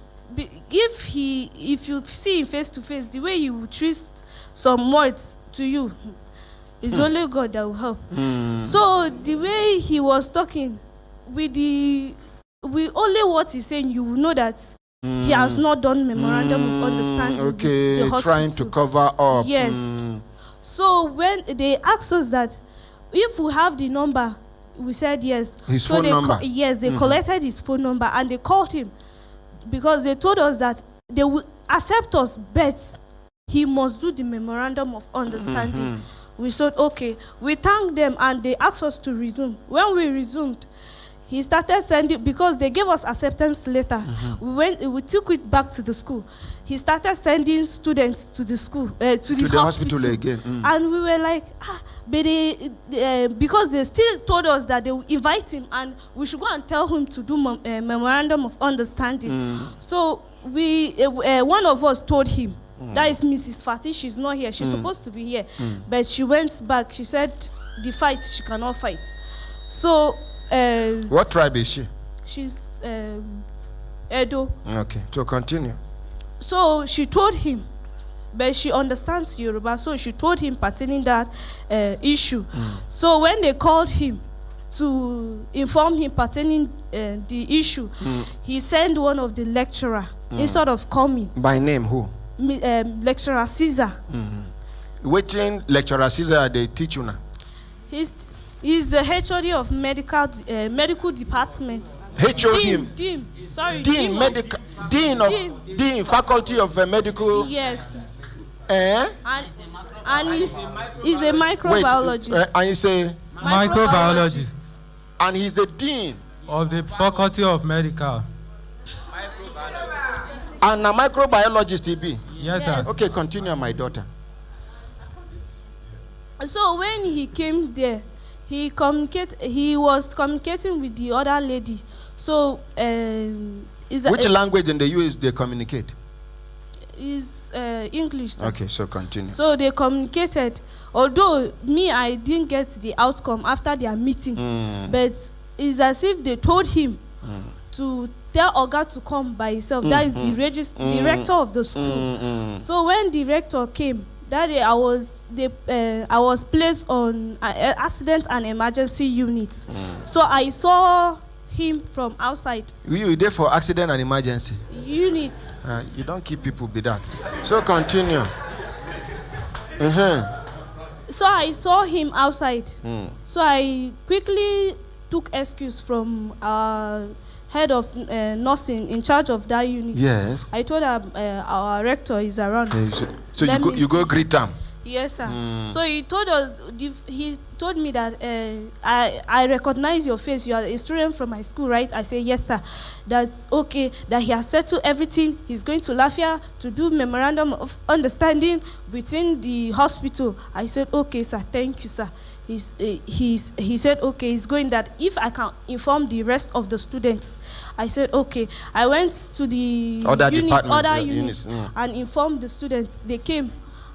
if you see him face to face, the way he would twist some words to you, it's only God that will help. So the way he was talking, with only what he's saying, you will know that he has not done memorandum of understanding with the hospital. Trying to cover up. Yes. So when they asked us that if we have the number, we said yes. His so phone they number? yes, they collected his phone number and they called him because they told us that they will accept us, but he must do the memorandum of understanding. We said okay. We thanked them and they asked us to resume. When we resumed, he started sending, because they gave us acceptance letter. We took it back to the school. He started sending students to the school, to the hospital again. And we were like, but because they still told us that they will invite him and we should go and tell him to do memorandum of understanding. So we, one of us told him, that is Mrs. Fatih, she's not here. She's supposed to be here, but she went back. She said the fight, she cannot fight. So what tribe is she? she's Edo. Okay, so continue. So she told him, but she understands Yoruba, so she told him pertaining that issue. So when they called him to inform him pertaining the issue, he sent one of the lecturer instead of coming. By name who? Lecturer Caesar. Waiting lecturer Caesar they teach you now. He's the HOD of medical department. HOD. Dean. Sorry. Dean medical. Dean faculty of medical. Yes. And he's a microbiologist. Wait, and he's a Microbiologist and he's the dean of the faculty of medical. and a microbiologist he be. Yes, sir. Okay, continue, my daughter. So when he came there, he was communicating with the other lady. So which language in the US they communicate? Is English, sir. Okay, so continue. So they communicated. Although me, I didn't get the outcome after their meeting, but it's as if they told him to tell Oga to come by himself. That is the director of the school. So when the rector came that day, I was placed on accident and emergency unit. So I saw him from outside. You there for accident and emergency unit. You don't keep people be that. So continue. So I saw him outside. So I quickly took excuse from our head of nursing in charge of that unit. Yes. I told her our rector is around. So you go greet him. Yes, sir. So he told me that I recognize your face. You are a student from my school, right? I say yes, sir. That's okay. That he has settled everything. He's going to Lafia to do memorandum of understanding within the hospital. I said okay, sir. Thank you, sir. He said okay. He's going that if I can inform the rest of the students. I said okay. I went to the other units and informed the students. They came.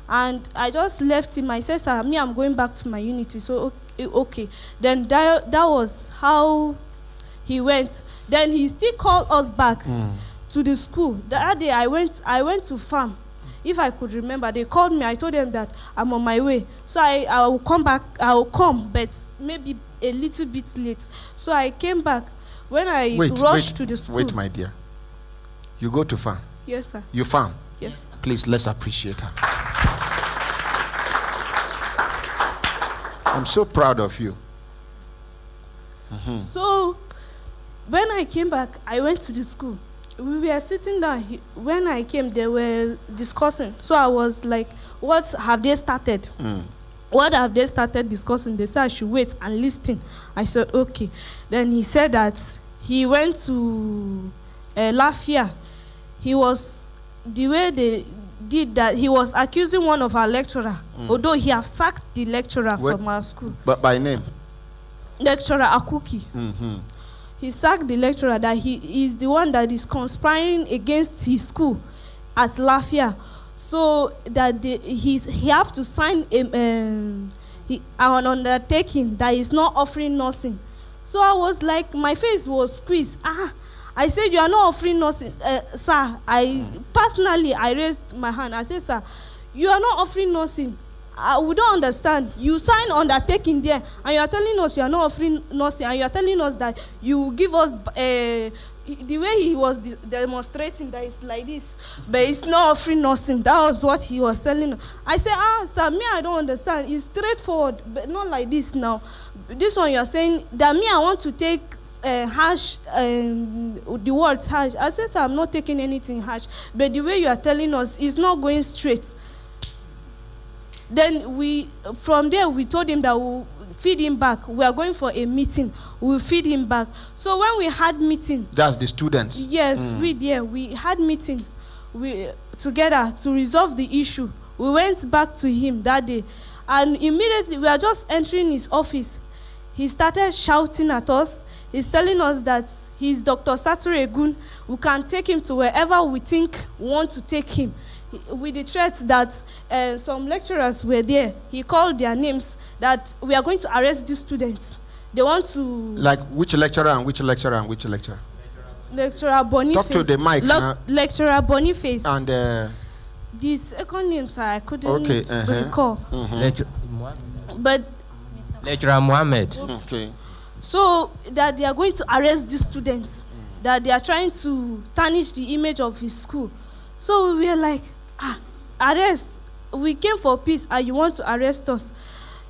And I just left him. I said, sir, I'm going back to my unity. So, okay. Then that was how he went. Then he still called us back to the school. The other day, I went to farm. If I could remember, they called me. I told them that I'm on my way. So I will come back. I will come, but maybe a little bit late. So I came back. when I Wait, rushed to the school. wait, my dear. You go to farm. Yes, sir. You farm. Yes. Please, let's appreciate her. I'm so proud of you. So, when I came back, I went to the school. We were sitting down. When I came, they were discussing. So I was like, what have they started? What have they started discussing? They said I should wait and listen. I said, okay. Then he said that he went to Lafia. He was, the way they did that, he was accusing one of our lecturer, although he have sacked the lecturer from our school. But by name? Lecturer Akuki. He sacked the lecturer that he is the one that is conspiring against his school at Lafia. So that he have to sign an undertaking that is not offering nothing. So I was like, my face was squeezed. I said, you are not offering nothing, sir. Personally, I raised my hand. I said, sir, you are not offering nothing. We don't understand. You sign undertaking there, and you are telling us you are not offering nothing, and you are telling us that you give us the way he was demonstrating that it's like this, but it's not offering nothing. That was what he was telling us. I said, sir, me, I don't understand. It's straightforward, but not like this now. This one you are saying that me, I want to take harsh, the words harsh. I said, sir, I'm not taking anything harsh, but the way you are telling us is not going straight. Then from there, we told him that we'll feed him back. We are going for a meeting. We'll feed him back. So when we had meeting. That's the students? Yes, we had meeting together to resolve the issue. We went back to him that day. And immediately, we are just entering his office. He started shouting at us. He's telling us that he's Dr. Sature Egun. We can take him to wherever we think we want to take him. With the threat that some lecturers were there, he called their names, that we are going to arrest these students. They want to... Like which lecturer and which lecturer and which lecturer? Lecturer Boniface. Talk to the mic. Lecturer Boniface. And the second names I couldn't recall. But Lecturer Mohammed. Okay. So that they are going to arrest these students, that they are trying to tarnish the image of his school. So we were like, arrest. We came for peace and you want to arrest us.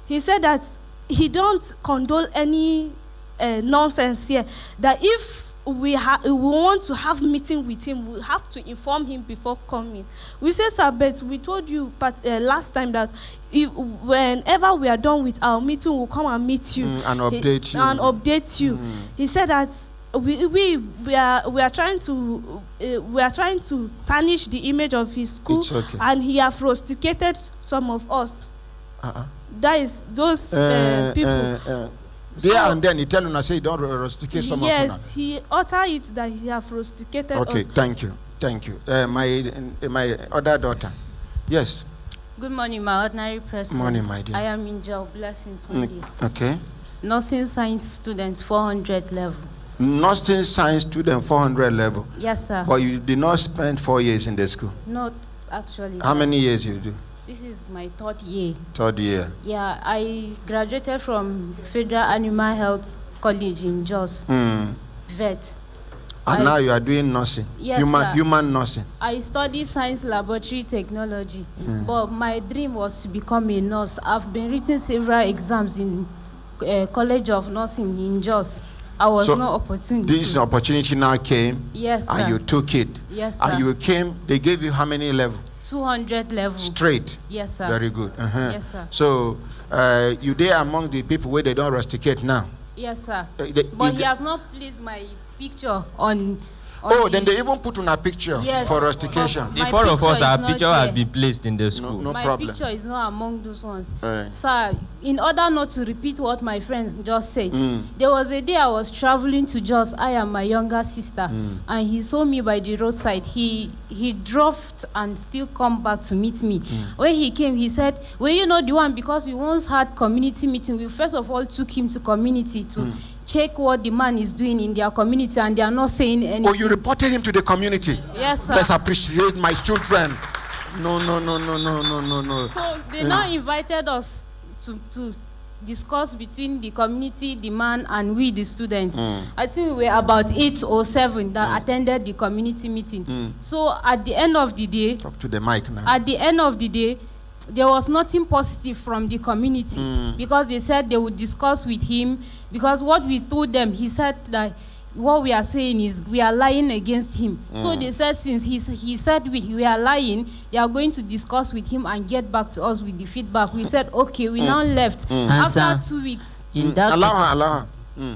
He said that he don't condone any nonsense here. That if we want to have meeting with him, we have to inform him before coming. We said, sir, but we told you last time that whenever we are done with our meeting, we'll come and meet you. And update you. He said that we are trying to tarnish the image of his school, and he have rusticated some of us. That is those people. There and then he tell you, say don't rusticate some of us. Yes, he uttered it that he have rusticated us. Okay, thank you. My other daughter. Yes. Good morning, my ordinary president. Morning, my dear. I am Angel Blessing Sunday. Okay. Nursing science student, 400 level. Nursing science student, 400 level. Yes, sir. But you did not spend 4 years in the school. Not actually. How many years you do? This is my third year. Third year. Yeah, I graduated from Federal Animal Health College in Jos. Vet. And now you are doing nursing. Yes, human nursing. I studied science laboratory technology, but my dream was to become a nurse. I've been written several exams in College of Nursing in Jos. I was no opportunity. This opportunity now came. Yes, and sir. you took it. Yes, sir. And you came. They gave you how many level? 200 level. Straight. Yes, sir. Very good. Yes, sir. So you there among the people where they don't rusticate now. Yes, sir. But he has not placed my picture on. Then they even put on a picture for rustication. The four of us, our picture has been placed in the school. No my problem. Picture is not among those ones. Sir, in order not to repeat what my friend just said, there was a day I was traveling to Jos, I and my younger sister, and he saw me by the roadside. He drove and still come back to meet me. When he came, he said, well, you know the one, because we once had community meeting, we first of all took him to community to check what the man is doing in their community, and they are not saying anything. Oh, you reported him to the community? Yes, sir. Let's appreciate my children. No. So they now invited us to discussed between the community, the man, and we, the students. I think we were about 8 or 7 that attended the community meeting. So at the end of the day, talk to the mic now. At the end of the day, there was nothing positive from the community because they said they would discuss with him, because what we told them, he said that what we are saying is we are lying against him. So they said since he said we are lying, they are going to discuss with him and get back to us with the feedback. We said okay, we now left. After 2 weeks. Allow her.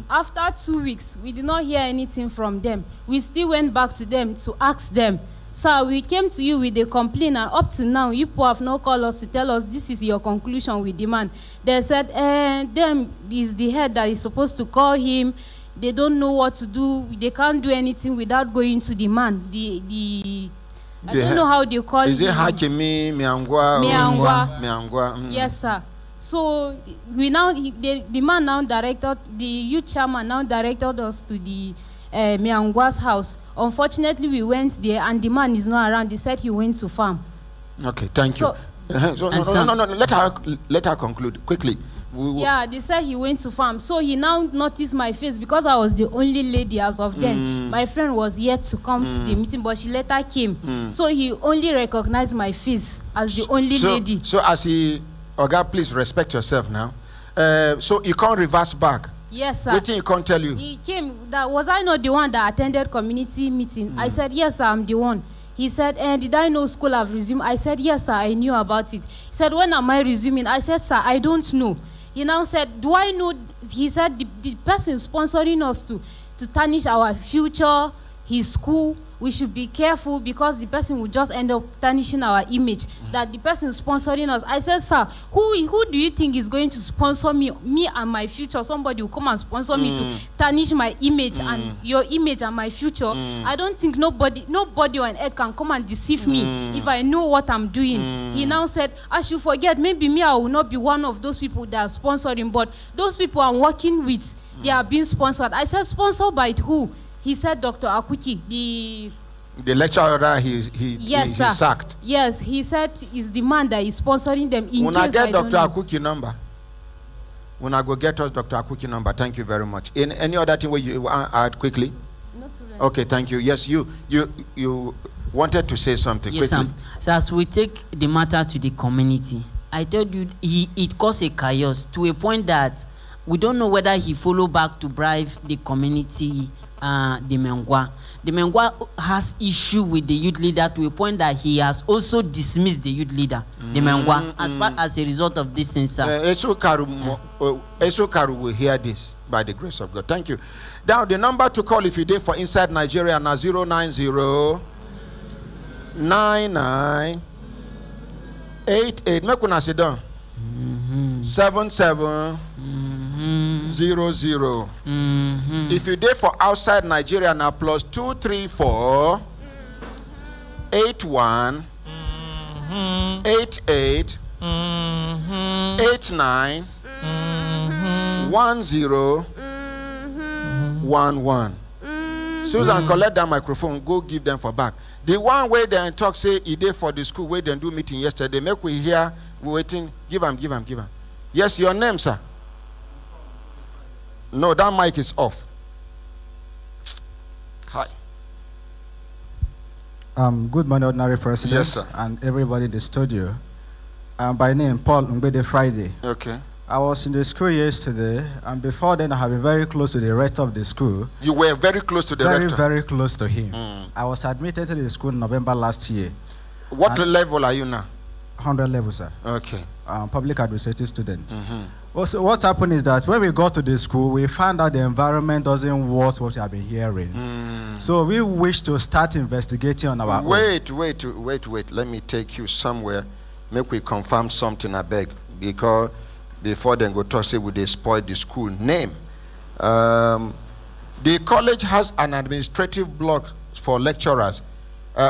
After 2 weeks, we did not hear anything from them. We still went back to them to ask them, sir, we came to you with a complaint, and up to now, you people have not called us to tell us this is your conclusion with demand. They said, them is the head that is supposed to call him. They don't know what to do. They can't do anything without going to the man. I don't know how they call it. Is it Hakimi, Miangwa? Miangwa. Yes, sir. So we now, the man now directed, the youth chairman now directed us to the Miangwa's house. Unfortunately, we went there and the man is not around. They said he went to farm. Okay, thank you. No. Let her conclude quickly. Yeah, they said he went to farm. So he now noticed my face because I was the only lady as of then. My friend was yet to come to the meeting, but she later came. So he only recognized my face as the only lady. So as he, Oga, please respect yourself now. So you can't reverse back. Yes, sir. What thing he can't tell you? He came. Was I not the one that attended community meeting? I said, yes, sir, I'm the one. He said, did I know school have resumed? I said, yes, sir, I knew about it. He said, when am I resuming? I said, sir, I don't know. He now said, do I know? He said, the person sponsoring us to tarnish our future, his school, we should be careful because the person will just end up tarnishing our image. That the person sponsoring us. I said, sir, who do you think is going to sponsor me and my future? Somebody will come and sponsor me to tarnish my image and your image and my future. I don't think nobody on earth can come and deceive me if I know what I'm doing. He now said, I should forget, maybe me, I will not be one of those people that are sponsoring, but those people I'm working with, they are being sponsored. I said, sponsored by who? He said, Dr. Akuki, the lecturer he sacked. Yes, he said is the man that is sponsoring them. When I get Dr. Akuki number, when I go get us Dr. Akuki number, thank you very much. In any other thing where you add quickly? No problem. Okay, thank you. Yes, you wanted to say something quickly. Yes, so as we take the matter to the community, I told you it caused a chaos to a point that we don't know whether he followed back to bribe the community. The Mengwa has issue with the youth leader to a point that he has also dismissed the youth leader, the Mengwa, as a result of this censor. Esokaru will hear this by the grace of God. Thank you. Now the number to call if you did for inside Nigeria now 090 99 88. Make una sit down. 77 00. If you did for outside Nigeria now plus 234 81 88 89 10 11. Susan, collect that microphone, go give them for back. The one way they talk say he did for the school where they do meeting yesterday. Make we hear, we waiting. Give him. Yes, your name, sir. No, that mic is off. Hi. Good morning, Ordinary President. Yes, sir. And everybody in the studio. By name, Paul Mbede Friday. Okay. I was in the school yesterday, and before then I have been very close to the rector of the school. You were very close to the rector? Very close to him. I was admitted to the school in November last year. What level are you now? 100 level, sir. Okay. Public administrative student. Also, what happened is that when we got to the school, we found out the environment doesn't worth what we have been hearing. So we wish to start investigating on our own. Wait. Let me take you somewhere. Make we confirm something, I beg. Because before then go to say would they spoil the school name. The college has an administrative block for lecturers.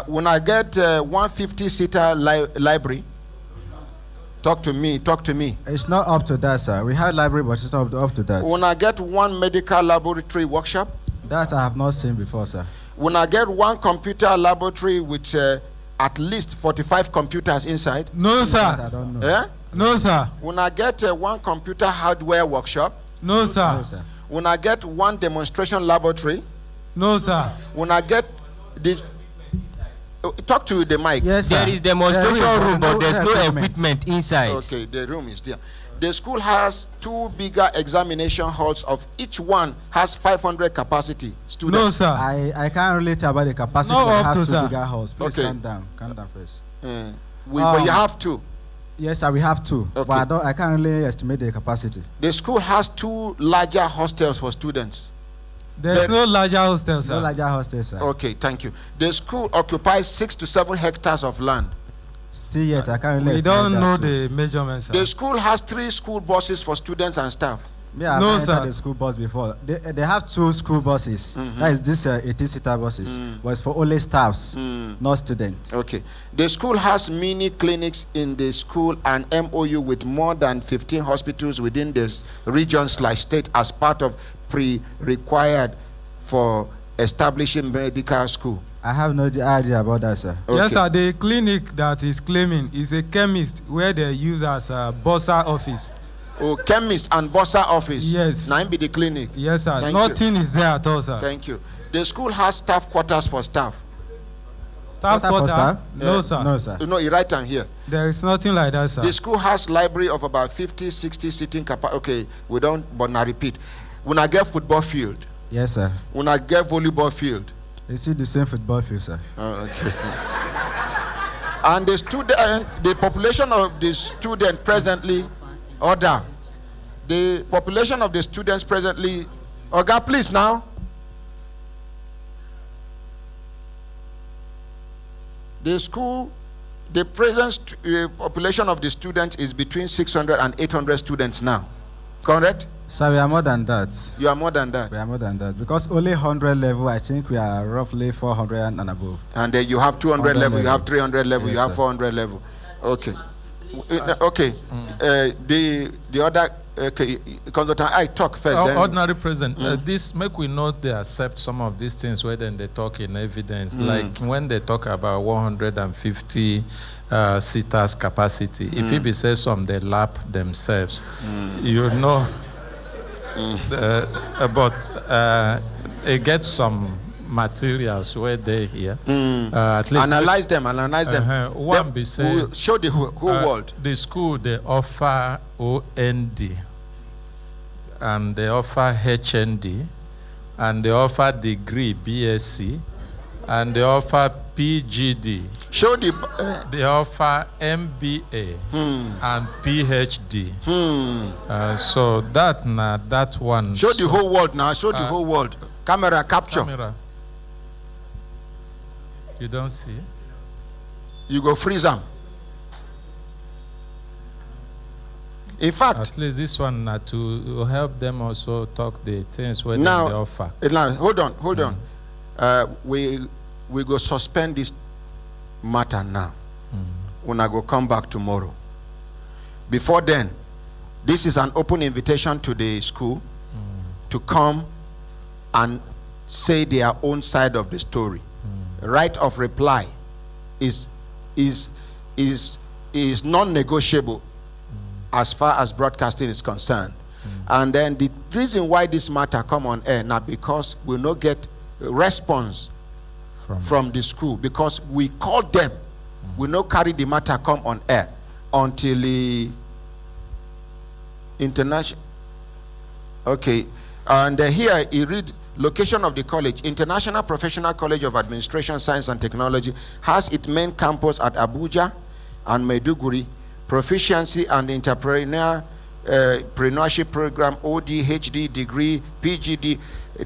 When I get 150-seater library, talk to me. It's not up to that, sir. We have library, but it's not up to that. When I get one medical laboratory workshop, that I have not seen before, sir. When I get one computer laboratory with at least 45 computers inside. No, sir. I don't know. Yeah? No, sir. Una get one computer hardware workshop? No, sir. No, sir. Una get one demonstration laboratory? No, sir. Una get this. Talk to the mic. Yes, sir. There is demonstration room, but there's no equipment inside. Okay, the room is there. The school has 2 bigger examination halls. Of each one has 500 capacity students. No, sir. I can't relate about the capacity. No, We up have to, 2 sir. bigger halls. Please Okay. calm down. Calm down first. But you have 2. Yes, sir, we have 2. Okay. But I can't really estimate the capacity. The school has 2 larger hostels for students. There's no larger hostel, sir. No larger hostels, sir. Okay, thank you. The school occupies 6 to 7 hectares of land. Still yet, I can't really We estimate don't that know too. the measurements, sir. The school has 3 school buses for students and staff. Yeah, I've No, entered sir. the school bus before. They have 2 school buses. That is this 18-seater buses. But it's for only staffs, not students. Okay. The school has mini clinics in the school and MOU with more than 15 hospitals within the region/state as part of pre-required for establishing medical school. I have no idea about that, sir. Yes, sir. The clinic that is claiming is a chemist where they use as a bossa office. Oh, chemist and bossa office. Yes. Now be the clinic. Yes, sir. Thank Nothing is there at all, sir. Thank you. The school has staff quarters for staff. Staff Quarter for quarter? staff? No, sir. No, sir. No, you write down here. There is nothing like that, sir. The school has library of about 50, 60 seating capacity. Okay, we don't, but now repeat. When I get football field, Yes, sir. when I get volleyball field. They see the same football field, sir. Oh, okay. And the student, the population of the student presently, order. The population of the students presently, Oga, please now. The school, the present population of the students is between 600 and 800 students now. Correct? Sir, we are more than that. You are more than that. We are more than that. Because only 100 level, I think we are roughly 400 and above. And then you have 200 level, you have 300 level, Yes, you have sir. 400 level. Okay. Okay. The other, okay, Consultant, I talk first. Then. Ordinary President, this make we not they accept some of these things where then they talk in evidence. Like when they talk about 150 seaters capacity, if it be says some they lap themselves, you know. But it gets some materials where they here. At least analyze them. One be say show the whole world. The school they offer OND and they offer HND and they offer degree BSc and they offer PGD. Show the. They offer MBA and PhD. So that one. Show the whole world now. Show the whole world. Camera capture. Camera. You don't see? You go freeze them. In fact, at least this one to help them also talk the things where now, they offer. Now hold on. We go suspend this matter now. When I go come back tomorrow. Before then, this is an open invitation to the school to come and say their own side of the story. Right of reply is non-negotiable as far as broadcasting is concerned. And then the reason why this matter come on air now because we no get response from the school because we called them. We no carry the matter come on air until the international. Okay, and here you read location of the college. International Professional College of Administration, Science and Technology has its main campus at Abuja and Maiduguri. Proficiency and entrepreneurship program, ODHD degree, PGD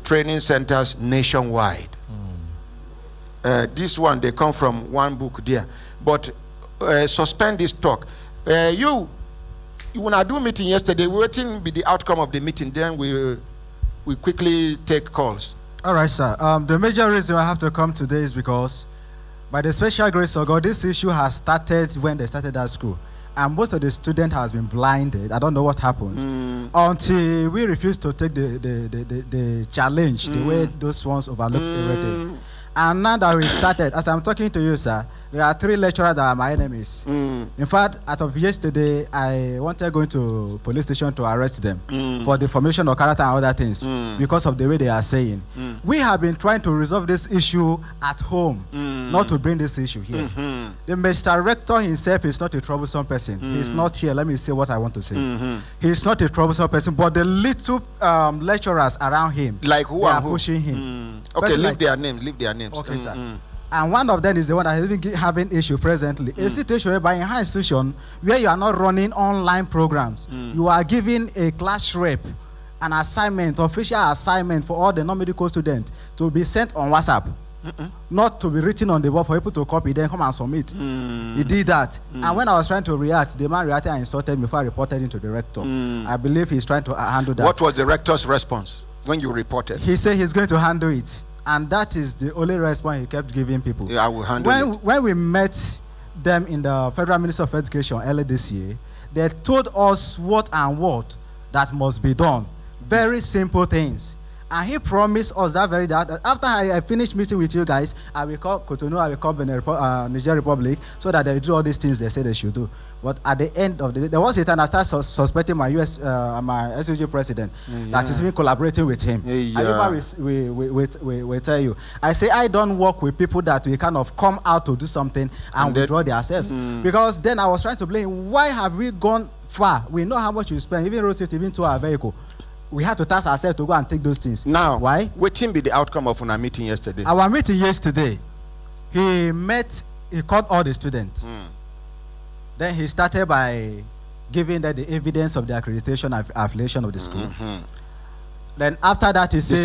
training centers nationwide. This one, they come from one book there. But suspend this talk. When I do meeting yesterday, waiting be the outcome of the meeting, then we quickly take calls. All right, sir. The major reason I have to come today is because by the special grace of God, this issue has started when they started that school. And most of the students has been blinded. I don't know what happened. Until we refused to take the challenge, the way those ones overlooked everything. And now that we started, as I'm talking to you, sir, There are 3 lecturers that are my enemies. In fact, out of yesterday, I wanted going to police station to arrest them for defamation of character and other things because of the way they are saying. We have been trying to resolve this issue at home, not to bring this issue here. The Mr. Rector himself is not a troublesome person. He's not here. Let me say what I want to say. He's not a troublesome person, but the little lecturers around him, like who they are are pushing him. Okay, leave Like, their names. Leave their names. okay, sir. And one of them is the one that is even having issue presently. A situation whereby in high institution where you are not running online programs, you are giving a class rep an assignment, official assignment for all the non-medical students to be sent on WhatsApp. Not to be written on the board for people to copy, then come and submit. He did that. And when I was trying to react, the man reacted and insulted me before I reported him to the rector. I believe he's trying to handle that. What was the rector's response when you reported? He said he's going to handle it. And that is the only response he kept giving people. Yeah, I will handle it. When we met them in the Federal Ministry of Education early this year, they told us what that must be done. Very simple things. And he promised us that after I finish meeting with you guys, I will call Cotonou, I will call Niger Republic, so that they do all these things they say they should do. But at the end of the day, there was a time I started suspecting my my SUG president that is even collaborating with him. We tell you, I say I don't work with people that we kind of come out to do something and withdraw themselves. Because then I was trying to blame, why have we gone far? We know how much we spend, even road safety, even to our vehicle. We had to task ourselves to go and take those things. Now, why? What be the outcome of our meeting yesterday? Our meeting yesterday, he called all the students. Then he started by giving them the evidence of the accreditation affiliation of the school. Then after that, he said the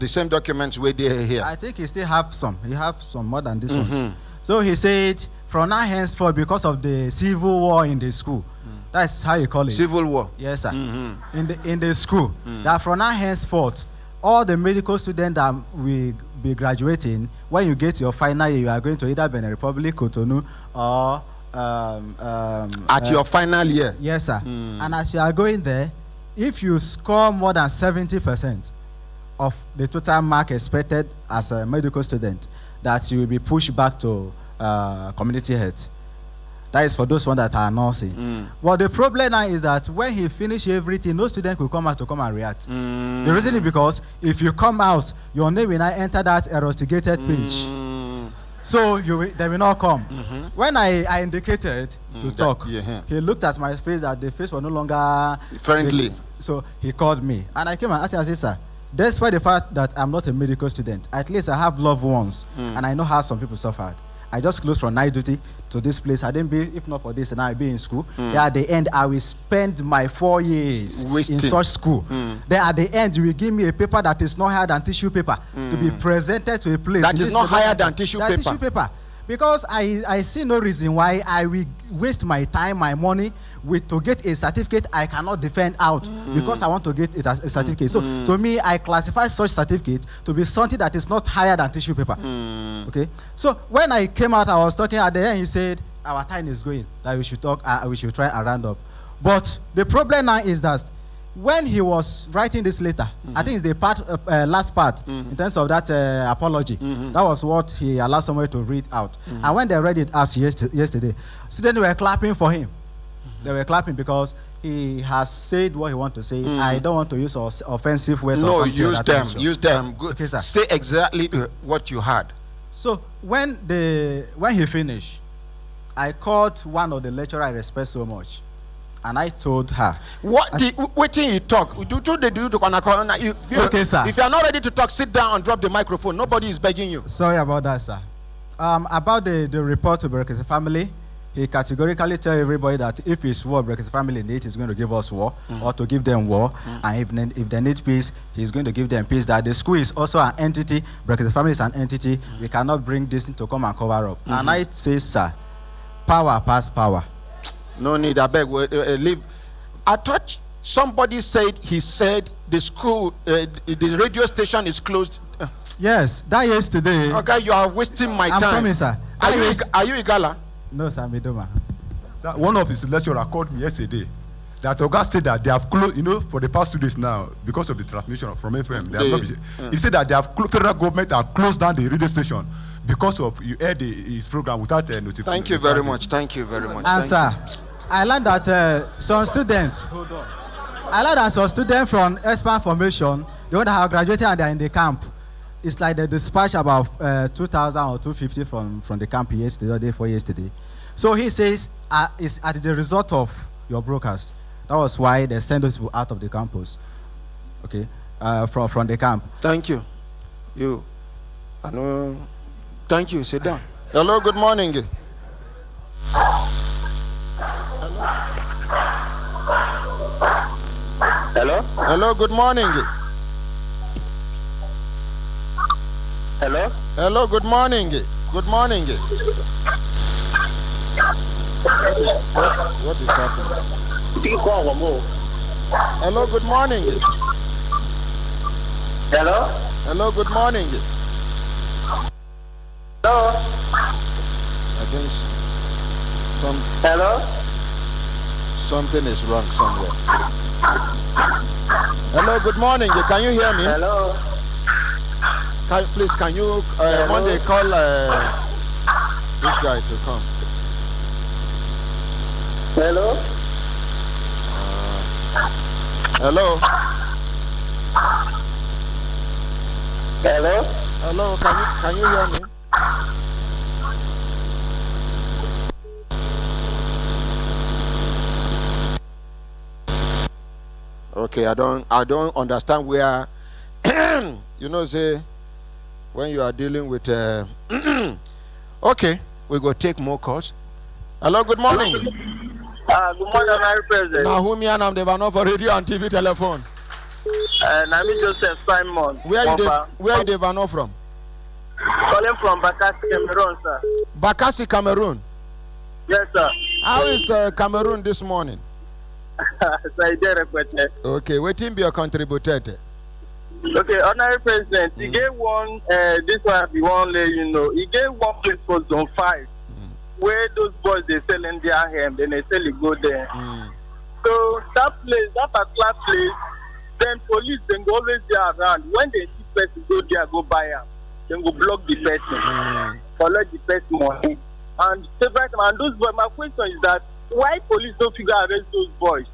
same documents were there here. I think he still have some. He have some more than this ones. So he said, from now henceforth, because of the civil war in the school, that's how you call it. Civil war. Yes, sir. In the school, that from now henceforth, all the medical students that will be graduating, when you get your final year, you are going to either Benin Republic, Cotonou, or at your final year. Yes, sir. And as you are going there, if you score more than 70% of the total mark expected as a medical student, that you will be pushed back to community health. That is for those ones that are nursing. Well, the problem now is that when he finishes everything, no student will come out to come and react. The reason is because if you come out, your name will not enter that investigated page. So they will not come. When I indicated to talk, he looked at my face, that the face was no longer friendly. So he called me. And I came and asked him, I said, sir, despite the fact that I'm not a medical student, at least I have loved ones. And I know how some people suffered. I just closed from night duty to this place. I didn't be, if not for this, and I'd be in school. Then at the end, I will spend my 4 years in such school. Then at the end, you will give me a paper that is not higher than tissue paper to be presented to a place. That is not higher than tissue paper. Because I see no reason why I will waste my time, my money, to get a certificate I cannot defend out because I want to get it as a certificate. So to me, I classify such certificate to be something that is not higher than tissue paper. Okay. So when I came out, I was talking at the end. He said, "Our time is going. That we should talk. We should try and round up." But the problem now is that when he was writing this letter, I think it's the last part in terms of that apology. That was what he allowed somebody to read out. And when they read it out yesterday, students were clapping for him. They were clapping because he has said what he wants to say. I don't want to use offensive words. No, or something use like them. that. Use them. Good. Okay, sir. Say exactly what you had. So when he finished, I called one of the lecturers I respect so much, and I told her. Wait till you talk. Okay, sir. If you are not ready to talk, sit down and drop the microphone. Nobody is begging you. Sorry about that, sir. About the report to Brekete family, he categorically tell everybody that if it's war Brekete family need, he's going to give us war or to give them war. And if they need peace, he's going to give them peace. That the school is also an entity. Brekete family is an entity. We cannot bring this to come and cover up. And I say, sir, power pass power. No need. I beg. Leave. I thought somebody said he said the school, the radio station is closed. Yes, that yesterday. Okay, you are wasting my time. I'm coming, sir. Are you Igala? No, sir, Midoma. Sir, one of his lecturers called me yesterday that Oga said that they have closed, for the past 2 days now, because of the transmission from FM. He said that they have federal government have closed down the radio station because of you aired his program without notification. Thank you very much. Thank you very much. And sir, I learned that some students. Hold on. I learned that some students from expert formation, the one that have graduated and they're in the camp, it's like they dispatched about 2,000 or 250 from the camp yesterday or day before yesterday. So he says it's at the result of your broadcast. That was why they sent those people out of the campus. Okay, from the camp. Thank you. You. I know. Thank you. Sit down. Hello. Good morning. Hello? Hello, good morning. Hello? Hello, good morning. Good morning. What is happening? Hello, good morning. Hello? Hello, good morning. Hello? I think Hello? Something is wrong somewhere. Hello, good morning. Can you hear me? Hello? Please, can you one day call this guy to come? Hello? Hello? Hello? Hello, can you hear me? Okay, I don't understand where you know, say when you are dealing with okay, we go take more calls. Hello, good morning. Good morning, Mr. President. Now who me and I'm the for radio and TV telephone. I'm Joseph Simon. Where you the from? Calling from Bakassi, Cameroon, sir. Bakassi, Cameroon. Yes, sir. How is Cameroon this morning? Okay, waiting be your contributor. Okay, Honorary President, he gave one, this one we won't let you know, he gave one place for zone 5, where those boys they sell in their hand, then they sell it go there. So that place, that particular place, then police then go always there around. When they see person go there, go buy them, then go block the person, collect the person money. And those boys, my question is that why police don't figure out arrest those boys?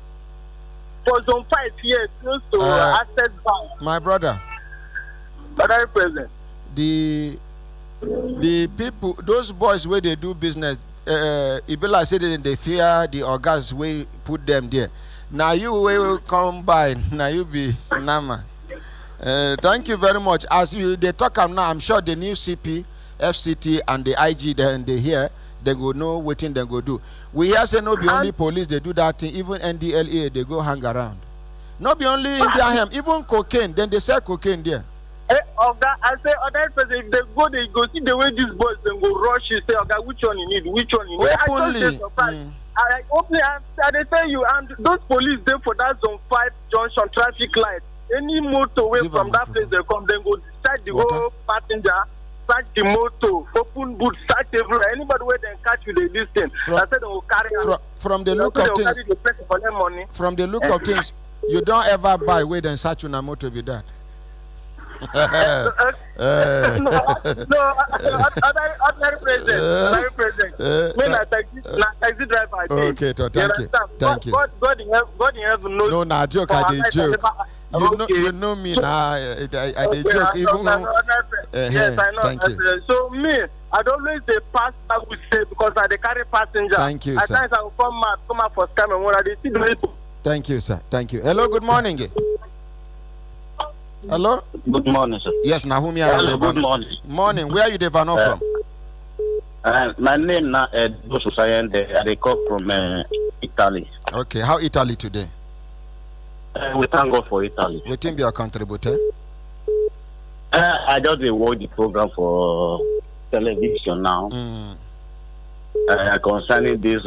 For zone 5 here, close to Access Bank. My brother. Honorary President. The people, those boys where they do business, it be like say they fear the organs we put them there. Now you will come by, now you be Nama. Thank you very much. As they talk now, I'm sure the new CP, FCT, and the IG they hear, they go know what thing they go do. We hear say no be only police they do that thing, even NDLA they go hang around. Not be only in their hand, even cocaine, then they sell cocaine there. Oga, I say other person if they go see the way these boys then go rush you say Oga, which one you need, which one you need. Openly. I they tell you, and those police there for that zone 5 junction traffic light. Any motor away from that place they come, then go start the whole passenger. Start the motor, open boot, start everywhere. Anybody where they catch you, they listen. I said they will carry from the look of things. From the look of things, you don't ever buy where then search on a motor with that. Other president. When I taxi driver, okay, thank you. God in heaven knows. No, nah, joke. I did joke. You know me now. I did joke. Even yes, I know. Thank you. So me, I'd always say pass. I would say because I carry passenger. Thank you, at sir. At times I will come out for scam and when I see the people. Thank you, sir. Thank you. Hello. Good morning. Hello. Good morning, sir. Yes, Nahumi. Hello, good morning. Morning. Where are you Devano from? My name now is Bosusayan. I call from Italy. Okay. How Italy today? We thank God for Italy. We think be a contributor. I just watch the program for television now. Concerning these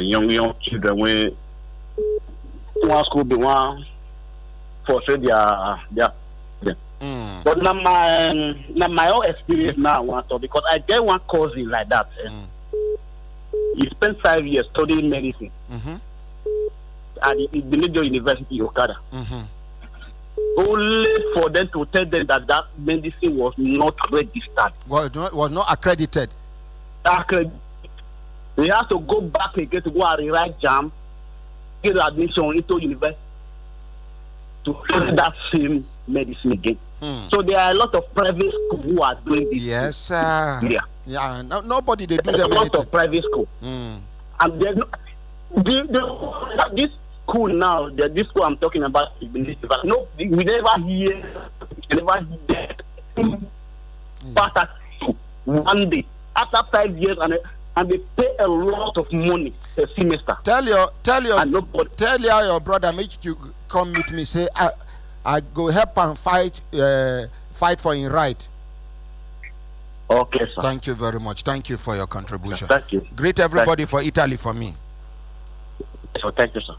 young children, we one school be one for say their. But now my own experience now, because I get one cousin like that. He spent 5 years studying medicine at the major university Okada. only for them to tell them that that medicine was not registered. Was not accredited. They have to go back again to go and rewrite JAM, get admission into university to take that same medicine again. So there are a lot of private schools who are doing this. Yes, sir. Yeah. Nobody they do There's them a lot anything. of private school. And there's this school now, this school I'm talking about, no, we never hear that. But one day, after 5 years, and they pay a lot of money a semester. Tell your brother, make you come meet me. Say I go help and fight for his right. Okay, sir. Thank you very much. Thank you for your contribution. Thank you. Greet everybody for Italy for me. So thank you, sir.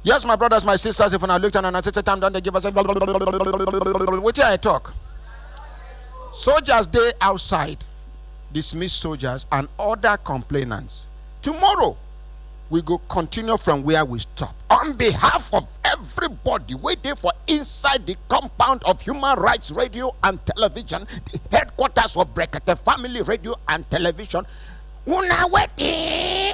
Yes, my brothers, my sisters, if I looked and I said time, don't they give us a what I talk? Soldiers day outside, dismiss soldiers and other complainants. Tomorrow, we go continue from where we stop. On behalf of everybody waiting for inside the compound of Human Rights Radio and Television, the headquarters of Brekete Family Radio and Television, una waiting.